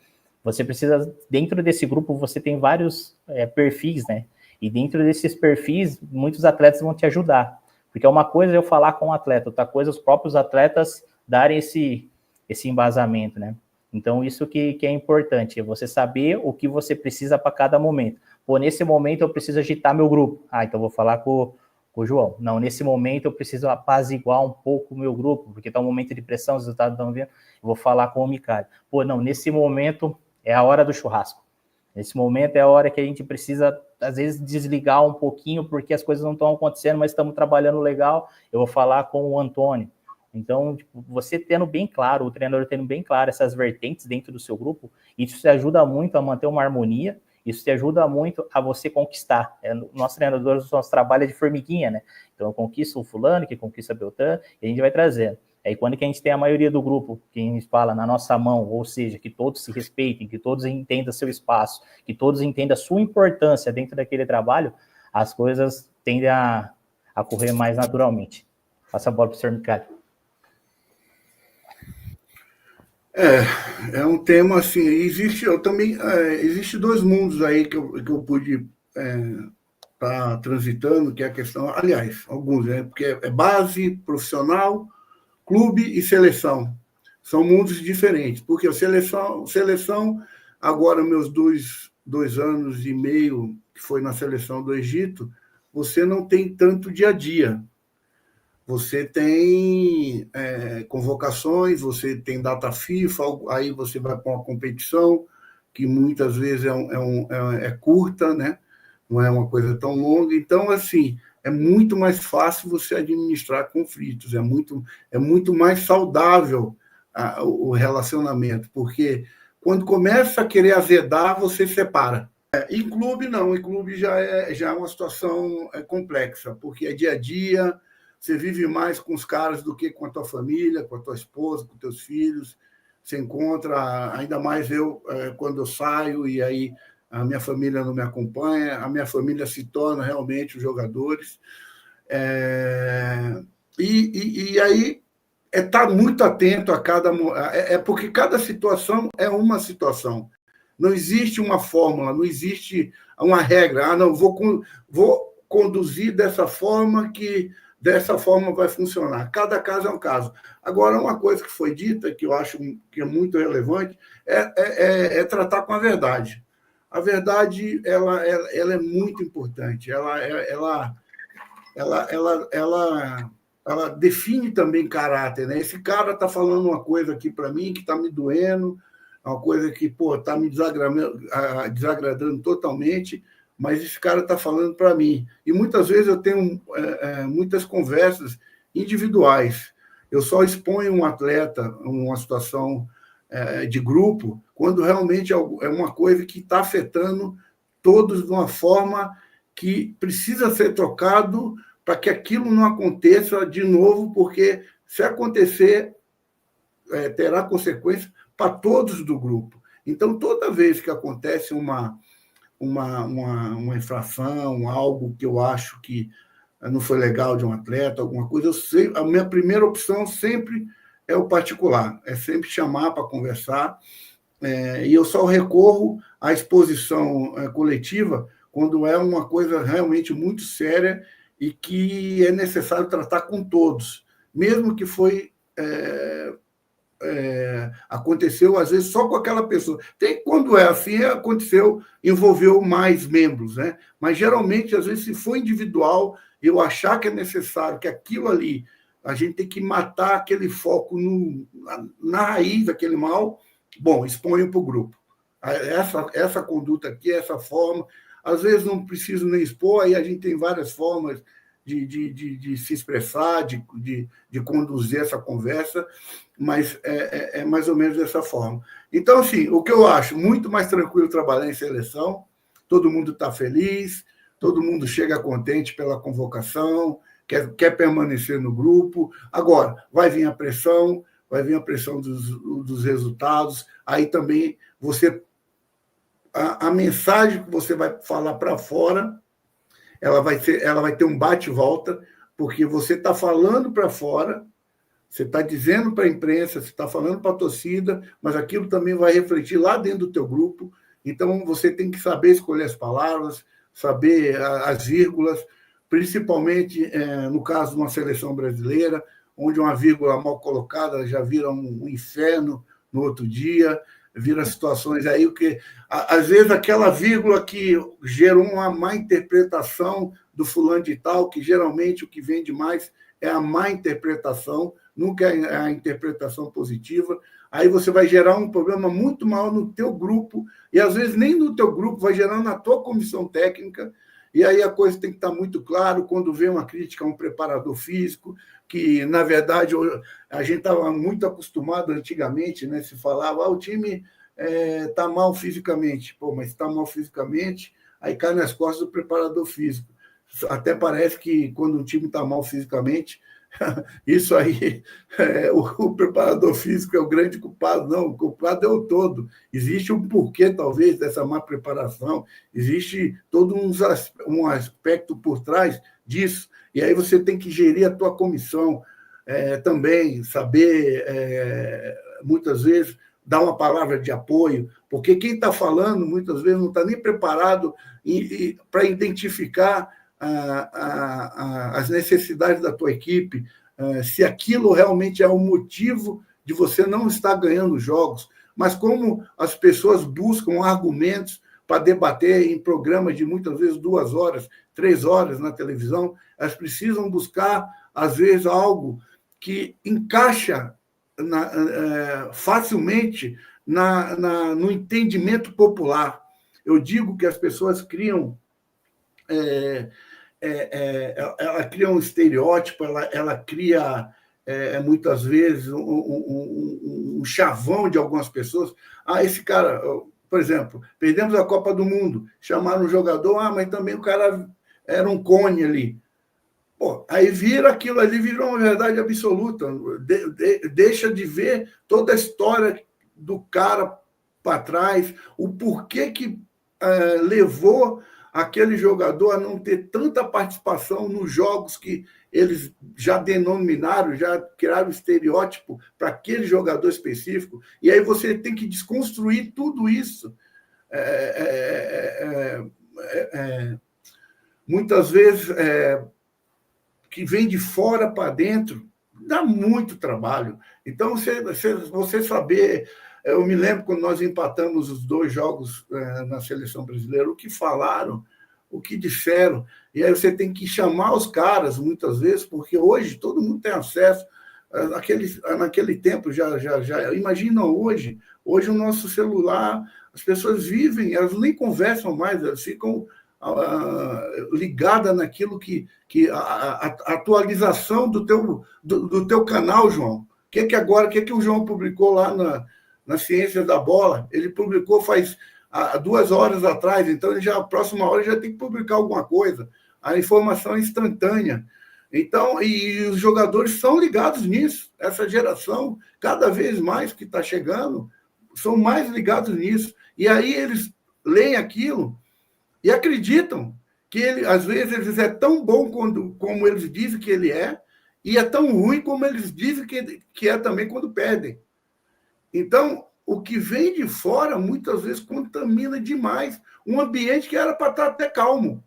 você precisa, dentro desse grupo, você tem vários perfis, né? E dentro desses perfis, muitos atletas vão te ajudar. Porque uma coisa é eu falar com o atleta, outra coisa é os próprios atletas darem esse embasamento, né? Então, isso que é importante, é você saber o que você precisa para cada momento. Pô, nesse momento eu preciso agitar meu grupo. Então vou falar com o João. Não, nesse momento eu preciso apaziguar um pouco o meu grupo, porque está um momento de pressão, os resultados estão vindo. Eu vou falar com o Micali. Pô, não, nesse momento é a hora do churrasco. Nesse momento é a hora que a gente precisa, às vezes, desligar um pouquinho, porque as coisas não estão acontecendo, mas estamos trabalhando legal. Eu vou falar com o Antônio. Então, tipo, você tendo bem claro, o treinador tendo bem claro essas vertentes dentro do seu grupo, isso te ajuda muito a manter uma harmonia, isso te ajuda muito a você conquistar. Nosso treinador, nosso trabalho é de formiguinha, né? Então, eu conquisto o fulano, que conquista a Beltrano, e a gente vai trazendo. Aí, quando que a gente tem a maioria do grupo, que a gente fala na nossa mão, ou seja, que todos se respeitem, que todos entendam seu espaço, que todos entendam a sua importância dentro daquele trabalho, as coisas tendem a correr mais naturalmente. Passa a bola para o senhor Micali. É um tema assim, existe dois mundos aí que eu pude estar transitando, que é a questão, aliás, alguns, né? Porque é base, profissional, clube e seleção. São mundos diferentes, porque a seleção agora meus dois anos e meio, que foi na seleção do Egito, você não tem tanto dia a dia. Você tem convocações, você tem data FIFA, aí você vai para uma competição que muitas vezes é curta, né? Não é uma coisa tão longa. Então, assim, é muito mais fácil você administrar conflitos, é muito mais saudável o relacionamento, porque quando começa a querer azedar, você separa. Em clube, não. Em clube já é uma situação complexa, porque é dia a dia, você vive mais com os caras do que com a tua família, com a tua esposa, com teus filhos. Você encontra, ainda mais eu, quando eu saio, e aí a minha família não me acompanha, a minha família se torna realmente os jogadores. E aí estar muito atento a cada... porque cada situação é uma situação. Não existe uma fórmula, não existe uma regra. Não, vou conduzir dessa forma que dessa forma vai funcionar. Cada caso é um caso. Agora, uma coisa que foi dita, que eu acho que é muito relevante, é tratar com a verdade. A verdade ela é muito importante. Ela define também caráter. Né? Esse cara está falando uma coisa aqui para mim que está me doendo, uma coisa que está me desagradando totalmente, mas esse cara está falando para mim. E muitas vezes eu tenho muitas conversas individuais. Eu só exponho um atleta uma situação de grupo quando realmente é uma coisa que está afetando todos de uma forma que precisa ser trocado para que aquilo não aconteça de novo, porque se acontecer, terá consequências para todos do grupo. Então, toda vez que acontece uma infração, algo que eu acho que não foi legal de um atleta, alguma coisa, a minha primeira opção sempre é o particular, é sempre chamar para conversar, e eu só recorro à exposição coletiva quando é uma coisa realmente muito séria e que é necessário tratar com todos, mesmo que aconteceu, às vezes, só com aquela pessoa. Quando é assim, envolveu mais membros, né? Mas, geralmente, às vezes, se for individual, eu achar que é necessário, que aquilo ali, a gente tem que matar aquele foco na raiz daquele mal, bom, exponho para o grupo. Essa conduta aqui, essa forma, às vezes não preciso nem expor, aí a gente tem várias formas de se expressar, de conduzir essa conversa, mas é mais ou menos dessa forma. Então, assim, o que eu acho, muito mais tranquilo trabalhar em seleção, todo mundo está feliz, todo mundo chega contente pela convocação, quer permanecer no grupo. Agora, vai vir a pressão dos resultados, aí também a mensagem que você vai falar para fora, ela vai ter um bate-volta, porque você está falando para fora, você está dizendo para a imprensa, você está falando para a torcida, mas aquilo também vai refletir lá dentro do teu grupo. Então, você tem que saber escolher as palavras, saber as vírgulas, principalmente no caso de uma seleção brasileira, onde uma vírgula mal colocada já vira um inferno no outro dia, vira situações aí que, às vezes, aquela vírgula que gerou uma má interpretação do fulano de tal, que geralmente o que vende mais é a má interpretação, nunca é a interpretação positiva. Aí você vai gerar um problema muito maior no teu grupo, e às vezes nem no teu grupo, vai gerar na tua comissão técnica, e aí a coisa tem que estar muito claro quando vem uma crítica a um preparador físico, que, na verdade, a gente estava muito acostumado antigamente, né? Se falava, o time está mal fisicamente. Pô, mas está mal fisicamente, aí cai nas costas do preparador físico. Até parece que quando um time está mal fisicamente, isso aí, o preparador físico é o grande culpado. Não, o culpado é o todo. Existe um porquê, talvez, dessa má preparação, existe todo um aspecto por trás disso, e aí você tem que gerir a tua comissão também, saber, muitas vezes, dar uma palavra de apoio, porque quem está falando, muitas vezes, não está nem preparado para identificar as necessidades da tua equipe, se aquilo realmente é o motivo de você não estar ganhando jogos, mas como as pessoas buscam argumentos para debater em programas de muitas vezes 2 horas, 3 horas na televisão, elas precisam buscar, às vezes, algo que encaixa facilmente no entendimento popular. Eu digo que as pessoas criam ela cria um estereótipo, ela cria, muitas vezes, um chavão de algumas pessoas. Esse cara, por exemplo, perdemos a Copa do Mundo, chamaram um jogador, mas também o cara era um cone ali. Pô, aí aquilo ali virou uma verdade absoluta. Deixa de ver toda a história do cara para trás, o porquê que levou aquele jogador a não ter tanta participação nos jogos que eles já denominaram, já criaram estereótipo para aquele jogador específico, e aí você tem que desconstruir tudo isso. Muitas vezes, que vem de fora para dentro, dá muito trabalho. Então, você saber... Eu me lembro quando nós empatamos os 2 jogos na seleção brasileira, o que falaram, o que disseram. E aí você tem que chamar os caras, muitas vezes, porque hoje todo mundo tem acesso. Naquele tempo, já imagina hoje o nosso celular, as pessoas vivem, elas nem conversam mais, elas ficam ligadas naquilo a atualização do teu canal, João. O que o João publicou lá na Ciência da Bola? Ele publicou faz 2 horas atrás, então a próxima hora já tem que publicar alguma coisa. A informação é instantânea. Então, e os jogadores são ligados nisso. Essa geração, cada vez mais que está chegando, são mais ligados nisso. E aí eles leem aquilo e acreditam que às vezes, ele é tão bom como eles dizem que ele é, e é tão ruim como eles dizem que é também quando perdem. Então, o que vem de fora, muitas vezes, contamina demais um ambiente que era para estar até calmo.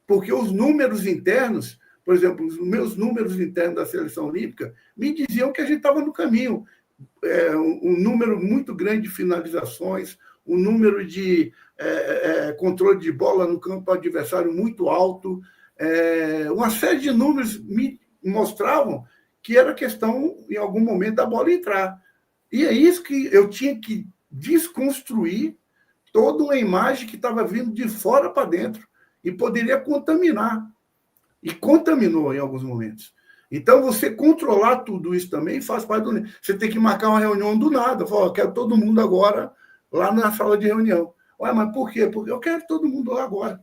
Porque os números internos, por exemplo, os meus números internos da seleção olímpica, me diziam que a gente estava no caminho. Um número muito grande de finalizações, um número de controle de bola no campo adversário muito alto. Uma série de números me mostravam que era questão, em algum momento, da bola entrar. E é isso que eu tinha que desconstruir toda uma imagem que estava vindo de fora para dentro e poderia contaminar. e contaminou em alguns momentos. Então, você controlar tudo isso também faz parte do... Você tem que marcar uma reunião do nada. Falar, quero todo mundo agora lá na sala de reunião. Ué, mas por quê? Porque eu quero todo mundo lá agora.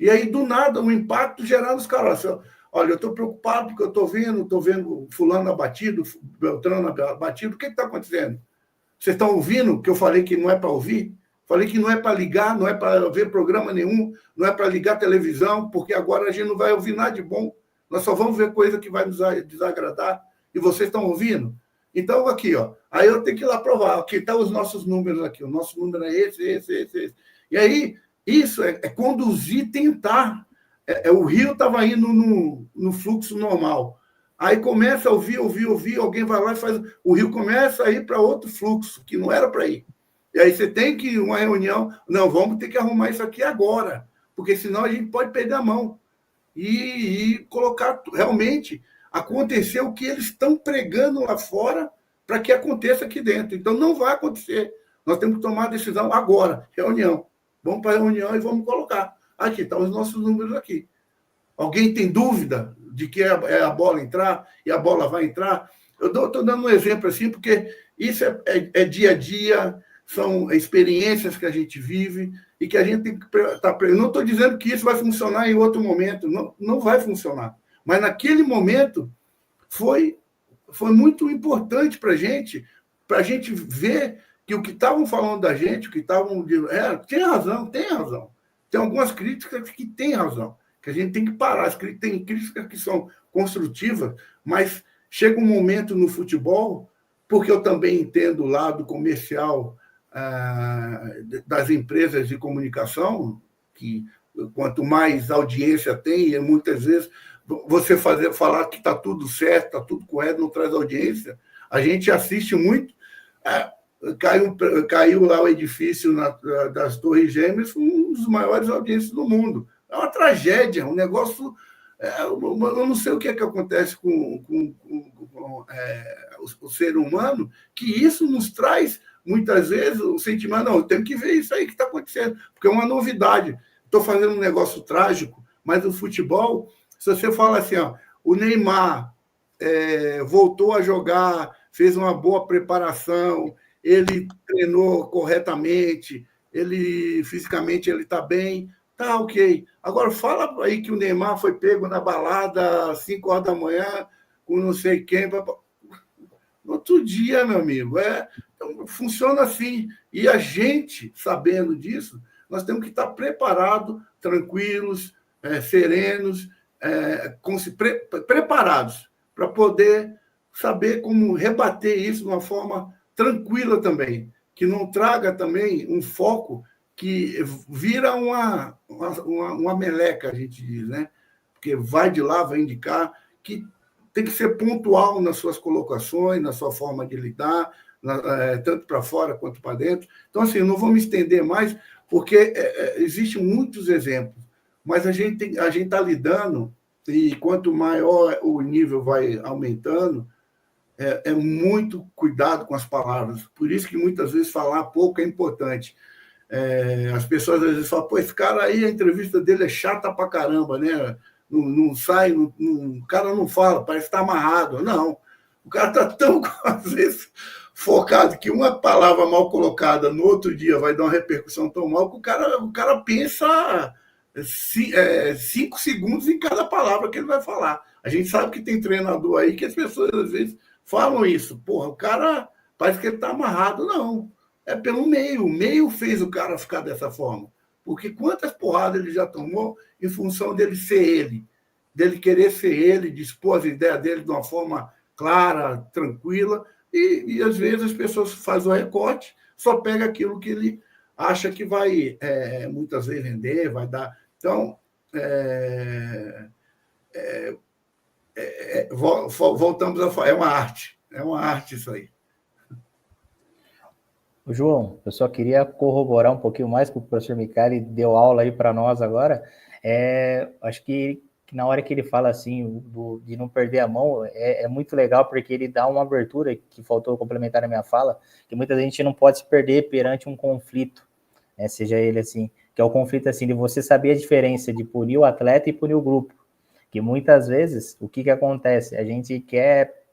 E aí, do nada, um impacto gerado nos caras. Olha, eu estou preocupado porque eu estou vendo fulano abatido, Beltrano abatido. O que está acontecendo? Vocês estão ouvindo que eu falei que não é para ouvir? Falei que não é para ligar, não é para ver programa nenhum, não é para ligar televisão, porque agora a gente não vai ouvir nada de bom. Nós só vamos ver coisa que vai nos desagradar. E vocês estão ouvindo? Então, aqui, ó. Aí eu tenho que ir lá provar. Aqui estão os nossos números aqui. O nosso número é esse. E aí, isso é conduzir, tentar. O rio estava indo no fluxo normal. Aí começa a ouvir, alguém vai lá e faz... O rio começa a ir para outro fluxo, que não era para ir. E aí você tem que ir uma reunião... Não, vamos ter que arrumar isso aqui agora, porque senão a gente pode perder a mão. E colocar realmente acontecer o que eles estão pregando lá fora para que aconteça aqui dentro. Então, não vai acontecer. Nós temos que tomar a decisão agora, reunião. Vamos para a reunião e vamos colocar. Aqui estão os nossos números aqui. Alguém tem dúvida de que é a bola entrar e a bola vai entrar? Eu estou dando um exemplo assim, porque isso é dia a dia, são experiências que a gente vive e que a gente tem que estar... Eu não estou dizendo que isso vai funcionar em outro momento, não vai funcionar. Mas naquele momento foi muito importante para a gente ver que o que estavam falando da gente, o que estavam... tem razão. Tem algumas críticas que têm razão, que a gente tem que parar. Tem críticas que são construtivas, mas chega um momento no futebol, porque eu também entendo o lado comercial das empresas de comunicação, que quanto mais audiência tem, muitas vezes você falar que está tudo certo, está tudo correto, não traz audiência. A gente assiste muito. Caiu lá o edifício das Torres Gêmeas, um dos maiores audiências do mundo. É uma tragédia, um negócio... eu não sei o que acontece com o ser humano, que isso nos traz, muitas vezes, o sentimento, não, eu tenho que ver isso aí que está acontecendo, porque é uma novidade. Estou fazendo um negócio trágico, mas o futebol, se você fala assim, ó, o Neymar voltou a jogar, fez uma boa preparação, ele treinou corretamente, fisicamente ele está bem, tá ok. Agora, fala aí que o Neymar foi pego na balada às 5 horas da manhã, com não sei quem. No outro dia, meu amigo, então, funciona assim. E a gente, sabendo disso, nós temos que estar preparados, tranquilos, serenos, preparados para poder saber como rebater isso de uma forma tranquila também, que não traga também um foco que vira uma meleca, a gente diz, né? Porque vai de lá, vai indicar, que tem que ser pontual nas suas colocações, na sua forma de lidar, tanto para fora quanto para dentro. Então, assim, não vou me estender mais, porque existem muitos exemplos, mas a gente está lidando, e quanto maior o nível vai aumentando, é muito cuidado com as palavras. Por isso que muitas vezes falar pouco é importante. As pessoas às vezes falam, pô, esse cara aí, a entrevista dele é chata pra caramba, né? Não sai, o cara não fala, parece que está amarrado. Não, o cara está tão, às vezes, focado que uma palavra mal colocada no outro dia vai dar uma repercussão tão mal que o cara pensa 5 segundos em cada palavra que ele vai falar. A gente sabe que tem treinador aí que as pessoas, às vezes, falam isso. Porra, o cara parece que ele está amarrado. Não, é pelo meio. O meio fez o cara ficar dessa forma. Porque quantas porradas ele já tomou em função dele ser ele, dele querer ser ele, dispor as ideias dele de uma forma clara, tranquila, e às vezes as pessoas fazem o recorte, só pega aquilo que ele acha que vai, muitas vezes, render, vai dar. Então, voltamos a falar, é uma arte isso aí. João, eu só queria corroborar um pouquinho mais, que o professor Micali deu aula aí para nós agora. Acho que na hora que ele fala assim, de não perder a mão, é muito legal, porque ele dá uma abertura, que faltou complementar na minha fala, que muita gente não pode se perder perante um conflito, né, seja ele assim, que é o conflito assim, de você saber a diferença de punir o atleta e punir o grupo. Que muitas vezes, o que acontece? A gente quer,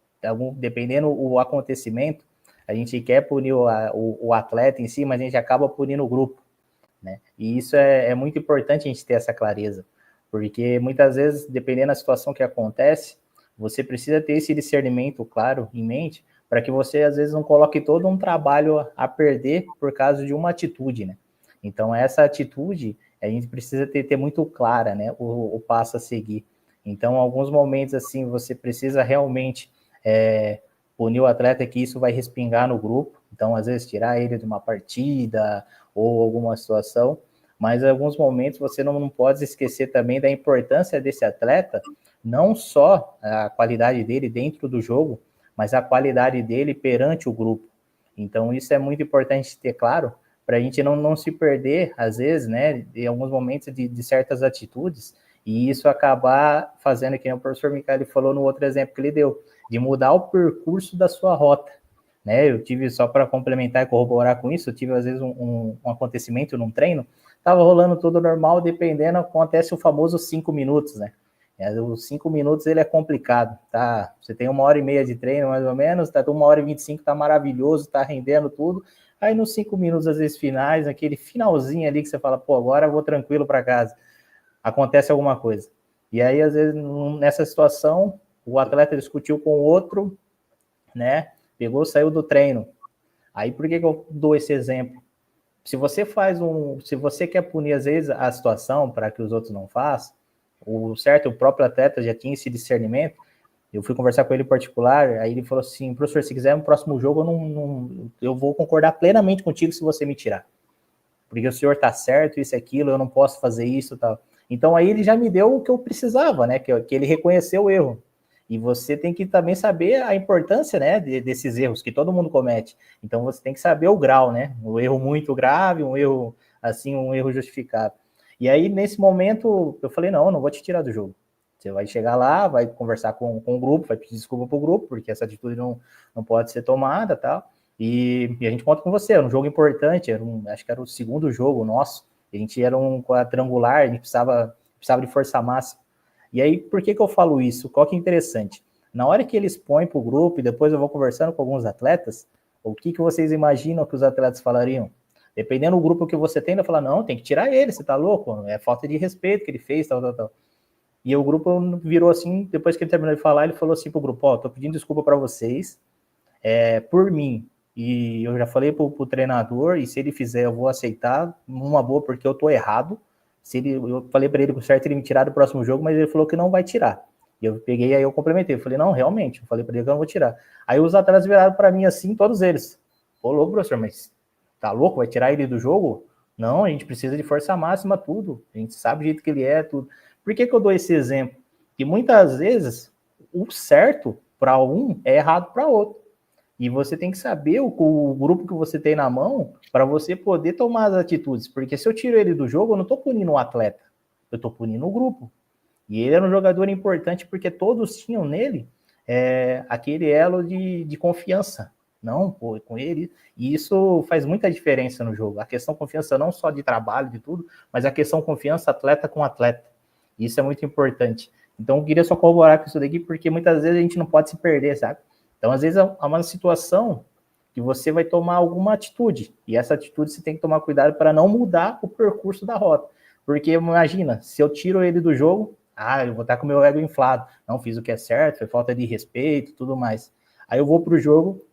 dependendo do acontecimento, a gente quer punir o atleta em si, mas a gente acaba punindo o grupo, né? E isso é muito importante a gente ter essa clareza, porque muitas vezes, dependendo da situação que acontece, você precisa ter esse discernimento claro em mente, para que você, às vezes, não coloque todo um trabalho a perder por causa de uma atitude, né? Então, essa atitude, a gente precisa ter muito clara, né, o passo a seguir. Então, em alguns momentos, assim, você precisa realmente punir o atleta, que isso vai respingar no grupo. Então, às vezes, tirar ele de uma partida ou alguma situação. Mas, em alguns momentos, você não pode esquecer também da importância desse atleta, não só a qualidade dele dentro do jogo, mas a qualidade dele perante o grupo. Então, isso é muito importante ter claro, para a gente não se perder, às vezes, né, em alguns momentos de certas atitudes, e isso acabar fazendo, que o professor Michele falou no outro exemplo que ele deu, de mudar o percurso da sua rota, né? Eu tive, só para complementar e corroborar com isso, eu tive às vezes um acontecimento num treino, estava rolando tudo normal, dependendo, acontece o famoso 5 minutos, né? Os 5 minutos ele é complicado, tá? Você tem 1h30 de treino, mais ou menos, tá 1h25, tá maravilhoso, tá rendendo tudo. Aí nos 5 minutos, às vezes, finais, aquele finalzinho ali que você fala, pô, agora eu vou tranquilo para casa. Acontece alguma coisa. E aí, às vezes, nessa situação, o atleta discutiu com o outro, né? Pegou, saiu do treino. Aí, por que eu dou esse exemplo? Se você se você quer punir, às vezes, a situação para que os outros não façam, o próprio atleta já tinha esse discernimento. Eu fui conversar com ele em particular, aí ele falou assim, professor, se quiser no próximo jogo, eu vou concordar plenamente contigo se você me tirar. Porque o senhor tá certo, isso e aquilo, eu não posso fazer isso e tal. Então aí ele já me deu o que eu precisava, né? Que ele reconheceu o erro. E você tem que também saber a importância, né, desses erros que todo mundo comete. Então você tem que saber o grau, né? Um erro muito grave, um erro assim, um erro justificável. E aí nesse momento eu falei, não vou te tirar do jogo. Você vai chegar lá, vai conversar com o grupo, vai pedir desculpa pro grupo, porque essa atitude não pode ser tomada, tal. E a gente conta com você, era um jogo importante, acho que era o segundo jogo nosso, a gente era um quadrangular, a gente precisava de força máxima. E aí, por que eu falo isso? Qual que é interessante? Na hora que eles põem para o grupo, e depois eu vou conversando com alguns atletas, o que vocês imaginam que os atletas falariam? Dependendo do grupo que você tem, ele fala, não, tem que tirar ele, você tá louco? É falta de respeito que ele fez, tal. E o grupo virou assim, depois que ele terminou de falar, ele falou assim pro grupo, tô pedindo desculpa para vocês, por mim, e eu já falei pro treinador, e se ele fizer, eu vou aceitar, numa boa, porque eu tô errado. Eu falei para ele, certo, ele me tirar do próximo jogo, mas ele falou que não vai tirar. E eu peguei, aí eu complementei, eu falei, não, realmente, eu falei para ele que eu não vou tirar. Aí os atletas viraram para mim assim, todos eles. Ô, louco, professor, mas tá louco? Vai tirar ele do jogo? Não, a gente precisa de força máxima, tudo. A gente sabe o jeito que ele é, tudo. Por que eu dou esse exemplo? Que muitas vezes o certo para um é errado para outro. E você tem que saber o grupo que você tem na mão para você poder tomar as atitudes. Porque se eu tiro ele do jogo, eu não estou punindo um atleta, eu estou punindo o grupo. E ele era um jogador importante porque todos tinham nele aquele elo de confiança. Não, pô, com ele. E isso faz muita diferença no jogo. A questão confiança não só de trabalho, de tudo, mas a questão confiança atleta com atleta. Isso é muito importante. Então, eu queria só corroborar com isso daqui, porque muitas vezes a gente não pode se perder, sabe? Então, às vezes, há uma situação que você vai tomar alguma atitude, e essa atitude você tem que tomar cuidado para não mudar o percurso da rota. Porque, imagina, se eu tiro ele do jogo, eu vou estar com o meu ego inflado, não fiz o que é certo, foi falta de respeito, tudo mais. Aí eu vou para o jogo,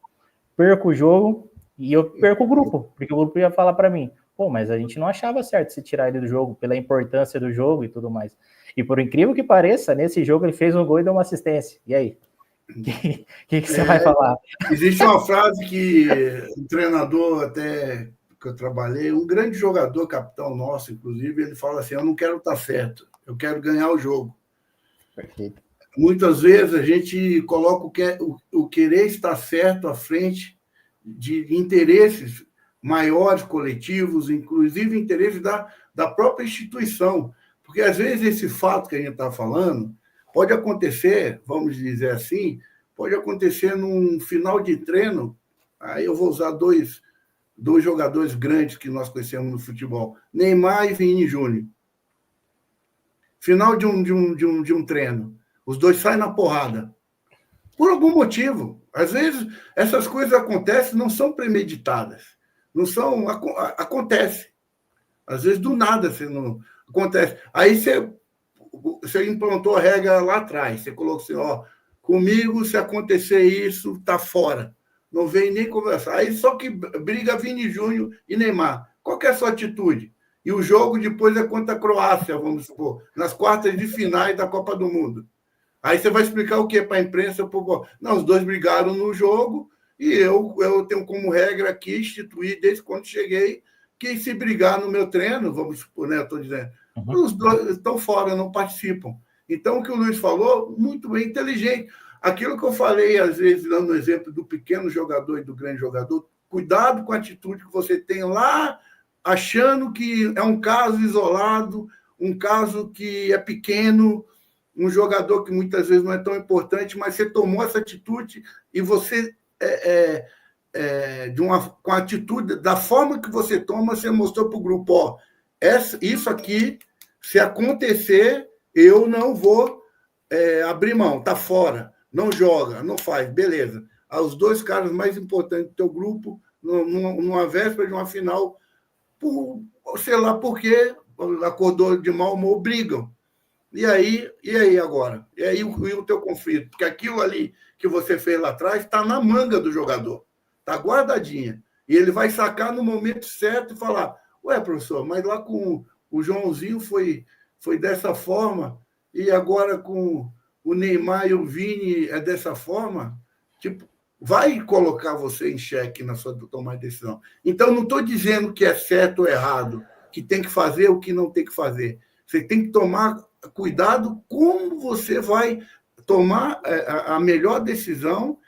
perco o jogo, e eu perco o grupo, porque o grupo ia falar para mim, pô, mas a gente não achava certo se tirar ele do jogo, pela importância do jogo e tudo mais. E por incrível que pareça, nesse jogo ele fez um gol e deu uma assistência. E aí? O que você vai falar? Existe uma frase que um treinador até que eu trabalhei, um grande jogador, capitão nosso, inclusive, ele fala assim, eu não quero estar certo, eu quero ganhar o jogo. Perfeito. Muitas vezes a gente coloca o querer estar certo à frente de interesses maiores, coletivos, inclusive interesses da própria instituição. Porque, às vezes, esse fato que a gente está falando pode acontecer, vamos dizer assim, pode acontecer num final de treino, aí eu vou usar dois jogadores grandes que nós conhecemos no futebol, Neymar e Vini Júnior. Final de um treino. Os dois saem na porrada. Por algum motivo. Às vezes, essas coisas acontecem, não são premeditadas. Não são... Acontece. Às vezes, do nada, você não... Acontece. Aí você implantou a regra lá atrás. Você colocou assim, ó, comigo, se acontecer isso, tá fora. Não vem nem conversar. Aí só que briga Vini Júnior e Neymar. Qual que é a sua atitude? E o jogo depois é contra a Croácia, vamos supor, nas quartas de finais da Copa do Mundo. Aí você vai explicar o quê para a imprensa? Não, os dois brigaram no jogo e eu tenho como regra aqui, instituir desde quando cheguei, que se brigar no meu treino, vamos supor, né, eu estou dizendo, os dois estão fora, não participam. Então, o que o Luiz falou, muito bem, inteligente. Aquilo que eu falei, às vezes, dando o exemplo do pequeno jogador e do grande jogador, cuidado com a atitude que você tem lá, achando que é um caso isolado, um caso que é pequeno, um jogador que muitas vezes não é tão importante, mas você tomou essa atitude e você, com a atitude, da forma que você toma, você mostrou para o grupo, ó, isso aqui, se acontecer, eu não vou abrir mão, tá fora, não joga, não faz, beleza. Os dois caras mais importantes do teu grupo, numa véspera de uma final, sei lá por quê, acordou de mau humor, brigam. E aí agora? E aí o teu conflito? Porque aquilo ali que você fez lá atrás está na manga do jogador, está guardadinha. E ele vai sacar no momento certo e falar, ué, professor, mas lá com o Joãozinho foi dessa forma, e agora com o Neymar e o Vini é dessa forma? Tipo, vai colocar você em xeque na sua tomada de decisão. Então, não estou dizendo que é certo ou errado, que tem que fazer ou que não tem que fazer. Você tem que tomar cuidado como você vai tomar a melhor decisão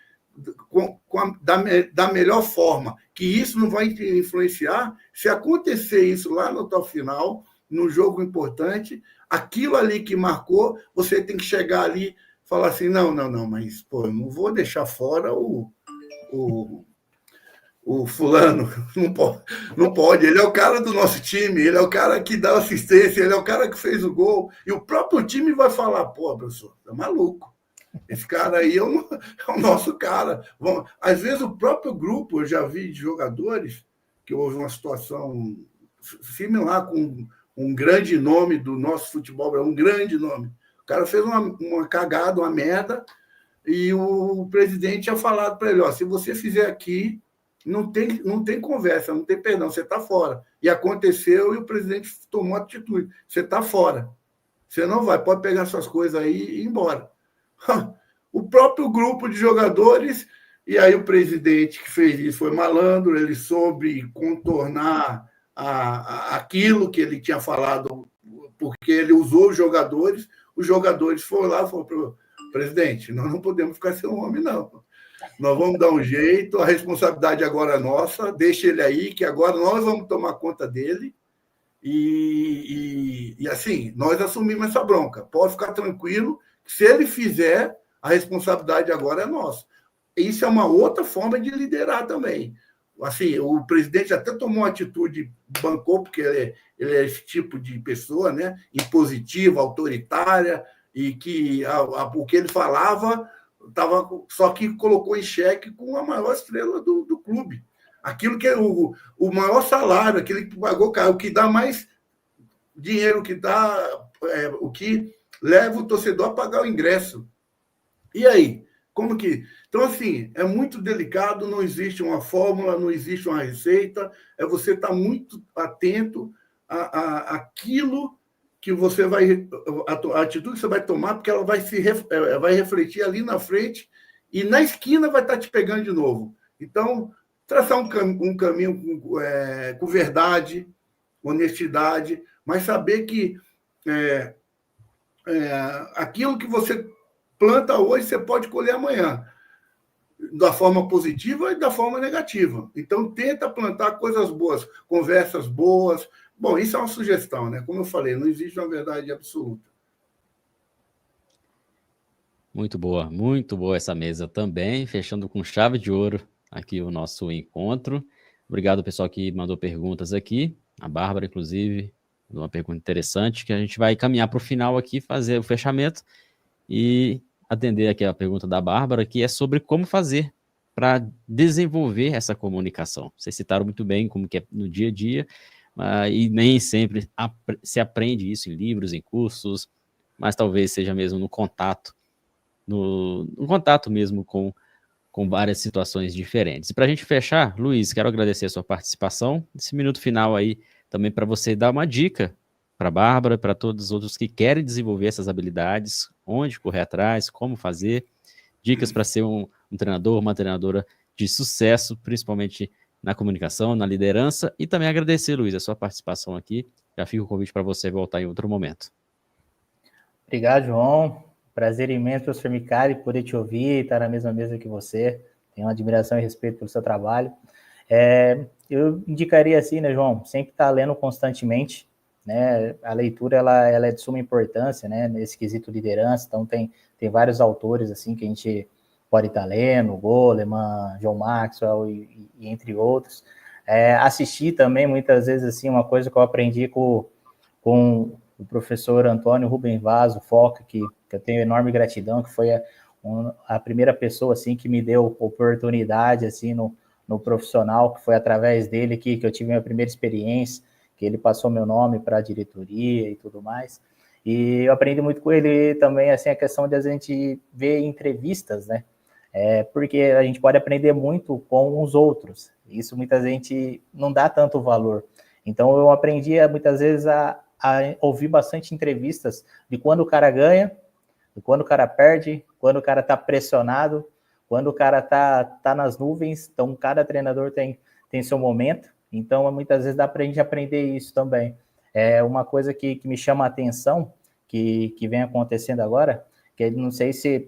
da melhor forma, que isso não vai te influenciar. Se acontecer isso lá no tal final, no jogo importante, aquilo ali que marcou, você tem que chegar ali falar assim, não, mas pô, eu não vou deixar fora o fulano, não pode, ele é o cara do nosso time, ele é o cara que dá assistência, ele é o cara que fez o gol, e o próprio time vai falar, pô, professor, tá maluco, esse cara aí é o nosso cara. Às vezes o próprio grupo, eu já vi de jogadores, que houve uma situação similar com um grande nome do nosso futebol, um grande nome. O cara fez uma cagada, uma merda, e o presidente tinha falado para ele, ó, se você fizer aqui, não tem conversa, não tem perdão, você está fora. E aconteceu e o presidente tomou atitude. Você está fora. Você não vai, pode pegar suas coisas aí e ir embora. O próprio grupo de jogadores, e aí o presidente que fez isso foi malandro, ele soube contornar aquilo que ele tinha falado, porque ele usou os jogadores foram lá e falaram para o presidente, nós não podemos ficar sem um homem, não. Nós vamos dar um jeito, a responsabilidade agora é nossa, deixa ele aí, que agora nós vamos tomar conta dele, e assim, nós assumimos essa bronca. Pode ficar tranquilo, que se ele fizer, a responsabilidade agora é nossa. Isso é uma outra forma de liderar também. Assim, o presidente até tomou uma atitude, bancou, porque ele é esse tipo de pessoa, né? Impositiva, autoritária, e que o que ele falava só que colocou em xeque com a maior estrela do clube. Aquilo que é o maior salário, aquele que pagou, o que dá mais dinheiro, o que leva o torcedor a pagar o ingresso. E aí? Como que... Então, assim, é muito delicado, não existe uma fórmula, não existe uma receita, é você estar muito atento àquilo que você vai... A atitude que você vai tomar, porque ela vai refletir ali na frente e na esquina vai estar te pegando de novo. Então, traçar um caminho com verdade, honestidade, mas saber que aquilo que você planta hoje, você pode colher amanhã, da forma positiva e da forma negativa. Então, tenta plantar coisas boas, conversas boas. Bom, isso é uma sugestão, né? Como eu falei, não existe uma verdade absoluta. Muito boa essa mesa também, fechando com chave de ouro aqui o nosso encontro. Obrigado, pessoal, que mandou perguntas aqui. A Bárbara, inclusive, uma pergunta interessante, que a gente vai caminhar para o final aqui, fazer o fechamento e atender aqui a pergunta da Bárbara, que é sobre como fazer para desenvolver essa comunicação. Vocês citaram muito bem como que é no dia a dia, e nem sempre se aprende isso em livros, em cursos, mas talvez seja mesmo no contato, no contato mesmo com várias situações diferentes. E para a gente fechar, Luiz, quero agradecer a sua participação. Esse minuto final aí também para você dar uma dica para a Bárbara, para todos os outros que querem desenvolver essas habilidades, onde correr atrás, como fazer, dicas para ser um treinador, uma treinadora de sucesso, principalmente na comunicação, na liderança, e também agradecer, Luiz, a sua participação aqui. Já fica o convite para você voltar em outro momento. Obrigado, João. Prazer imenso, professor Micali, poder te ouvir, estar na mesma mesa que você. Tenho uma admiração e respeito pelo seu trabalho. Eu indicaria assim, né, João, sempre estar lendo constantemente, né? A leitura ela é de suma importância, né, nesse quesito liderança. Então tem vários autores assim que a gente pode estar lendo, Goleman, John Maxwell e entre outros. Assistir também muitas vezes assim uma coisa que eu aprendi com o professor Antônio Rubem Vaz, o Foca, que eu tenho enorme gratidão, que foi a primeira pessoa assim que me deu oportunidade assim no profissional, que foi através dele que eu tive minha primeira experiência, que ele passou meu nome para a diretoria e tudo mais. E eu aprendi muito com ele também assim a questão de a gente ver entrevistas, né? Porque a gente pode aprender muito com os outros. Isso muita gente não dá tanto valor. Então eu aprendi muitas vezes a ouvir bastante entrevistas de quando o cara ganha, de quando o cara perde, quando o cara está pressionado, quando o cara tá nas nuvens. Então cada treinador tem seu momento. Então muitas vezes dá para a gente aprender isso também. É uma coisa que me chama a atenção, que vem acontecendo agora, que não sei se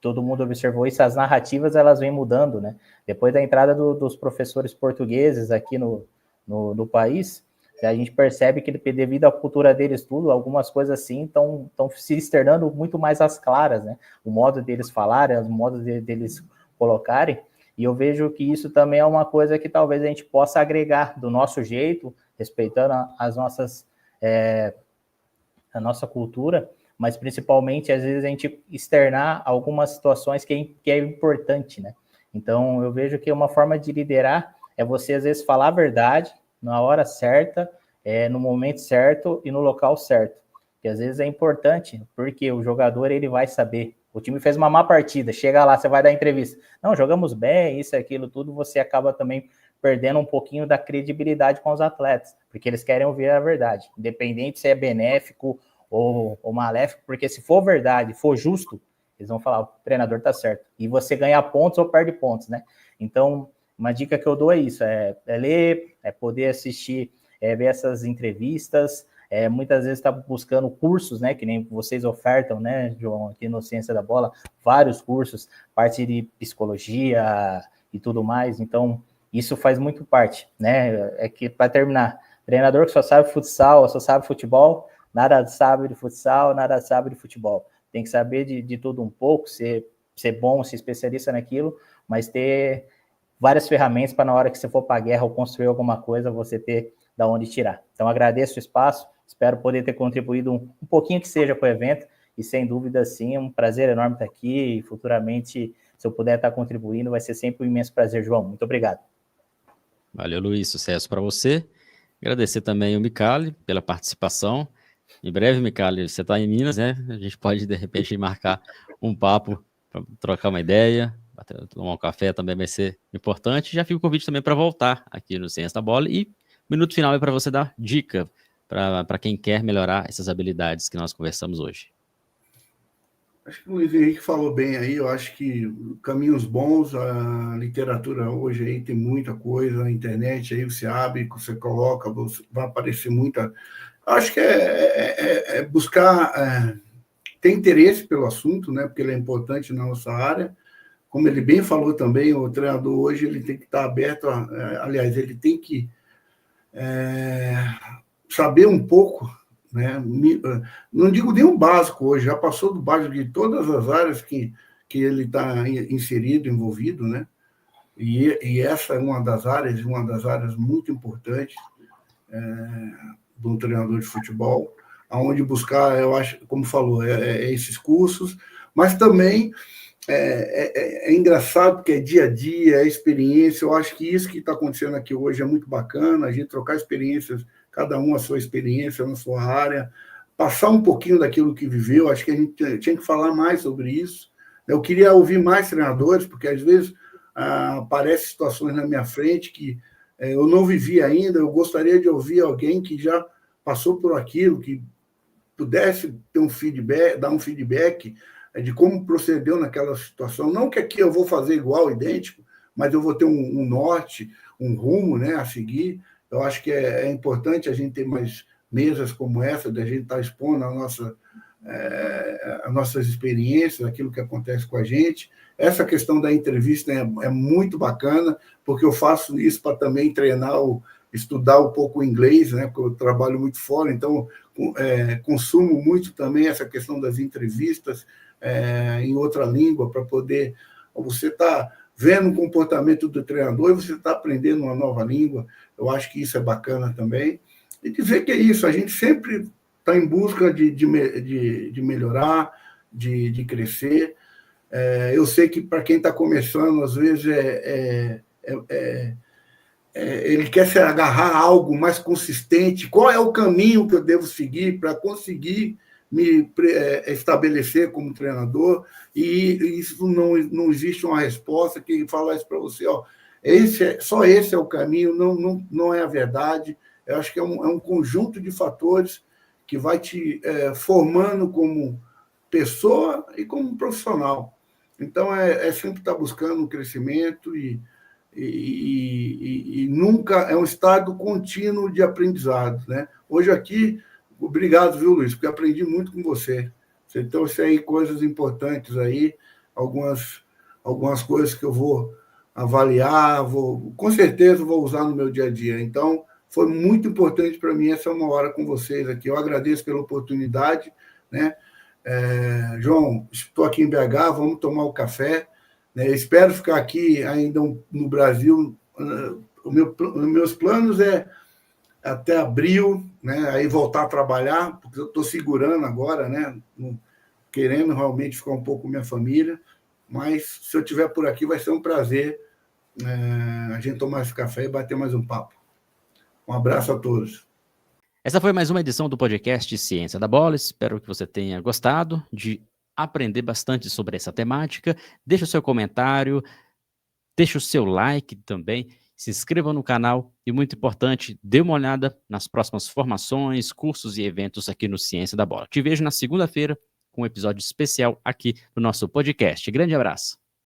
todo mundo observou isso, as narrativas elas vêm mudando, né? Depois da entrada dos professores portugueses aqui no país, a gente percebe que devido à cultura deles tudo, algumas coisas assim estão se externando muito mais às claras, né? O modo deles falarem, o modo deles colocarem, e eu vejo que isso também é uma coisa que talvez a gente possa agregar do nosso jeito, respeitando a nossa cultura, mas principalmente, às vezes, a gente externar algumas situações que é importante, né? Então, eu vejo que uma forma de liderar é você, às vezes, falar a verdade na hora certa, no momento certo e no local certo. Que às vezes é importante, porque o jogador, ele vai saber. O time fez uma má partida, chega lá, você vai dar entrevista. Não, jogamos bem, isso, aquilo, tudo, você acaba também perdendo um pouquinho da credibilidade com os atletas, porque eles querem ouvir a verdade, independente se é benéfico ou maléfico, porque se for verdade, for justo, eles vão falar, o treinador tá certo. E você ganha pontos ou perde pontos, né? Então, uma dica que eu dou é isso, é ler, é poder assistir, ver essas entrevistas, muitas vezes está buscando cursos, né, que nem vocês ofertam, né, João, aqui no Ciência da Bola, vários cursos, parte de psicologia e tudo mais. Então, isso faz muito parte, né? É que, para terminar, treinador que só sabe futsal, só sabe futebol, nada sabe de futsal, nada sabe de futebol. Tem que saber de tudo um pouco, ser bom, ser especialista naquilo, mas ter várias ferramentas para na hora que você for para a guerra ou construir alguma coisa, você ter da onde tirar. Então, agradeço o espaço, espero poder ter contribuído um pouquinho que seja para o evento, e sem dúvida, sim, um prazer enorme estar aqui, e futuramente, se eu puder estar contribuindo, vai ser sempre um imenso prazer, João. Muito obrigado. Valeu, Luiz, sucesso para você. Agradecer também o Micali pela participação. Em breve, Micali, você está em Minas, né? A gente pode, de repente, marcar um papo para trocar uma ideia, tomar um café também vai ser importante. Já fica o convite também para voltar aqui no Ciência da Bola. E o minuto final é para você dar dica para quem quer melhorar essas habilidades que nós conversamos hoje. Acho que o Luiz Henrique falou bem aí, eu acho que caminhos bons, a literatura hoje aí tem muita coisa, na internet aí você abre, você coloca, vai aparecer muita... Acho que é buscar ter interesse pelo assunto, né, porque ele é importante na nossa área. Como ele bem falou também, o treinador hoje ele tem que estar aberto, aliás, ele tem que saber um pouco, né? Não digo nem o básico hoje, já passou do básico de todas as áreas que ele está inserido, envolvido, né? E essa é uma das áreas muito importantes. um treinador de futebol, aonde buscar, eu acho, como falou, esses cursos, mas também é engraçado porque é dia a dia, é experiência. Eu acho que isso que está acontecendo aqui hoje é muito bacana, a gente trocar experiências, cada um a sua experiência na sua área, passar um pouquinho daquilo que viveu. Acho que a gente tinha que falar mais sobre isso. Eu queria ouvir mais treinadores, porque às vezes aparecem situações na minha frente que eu não vivi ainda. Eu gostaria de ouvir alguém que já passou por aquilo, que pudesse ter um feedback, dar um feedback de como procedeu naquela situação. Não que aqui eu vou fazer igual, idêntico, mas eu vou ter um norte, um rumo, né, a seguir. Eu acho que é importante a gente ter mais mesas como essa, da gente estar expondo as nossas experiências, aquilo que acontece com a gente. Essa questão da entrevista é muito bacana, porque eu faço isso para também treinar, estudar um pouco o inglês, né, porque eu trabalho muito fora, então consumo muito também essa questão das entrevistas em outra língua, para poder... Você está vendo o comportamento do treinador e você está aprendendo uma nova língua. Eu acho que isso é bacana também. E dizer que é isso, a gente sempre está em busca de melhorar, de crescer. Eu sei que para quem está começando, às vezes ele quer se agarrar a algo mais consistente. Qual é o caminho que eu devo seguir para conseguir me estabelecer como treinador? E isso não existe uma resposta que fala isso para você. Só esse é o caminho, não é a verdade. Eu acho que é um conjunto de fatores que vai te formando como pessoa e como profissional. Então, sempre estar buscando um crescimento e nunca é um estado contínuo de aprendizado, né? Hoje aqui, obrigado, viu, Luiz, porque aprendi muito com você. Você trouxe aí coisas importantes aí, algumas coisas que eu vou avaliar, com certeza vou usar no meu dia a dia. Então, foi muito importante para mim essa uma hora com vocês aqui. Eu agradeço pela oportunidade, né? João, estou aqui em BH, vamos tomar o café. Espero ficar aqui ainda no Brasil. Meus planos até abril, né? Aí voltar a trabalhar, porque eu estou segurando agora, né? Querendo realmente ficar um pouco com minha família. Mas se eu estiver por aqui, vai ser um prazer a gente tomar esse café e bater mais um papo. Um abraço a todos. Essa foi mais uma edição do podcast Ciência da Bola. Espero que você tenha gostado de aprender bastante sobre essa temática. Deixe o seu comentário, deixe o seu like também, se inscreva no canal e, muito importante, dê uma olhada nas próximas formações, cursos e eventos aqui no Ciência da Bola. Te vejo na segunda-feira com um episódio especial aqui no nosso podcast. Grande abraço.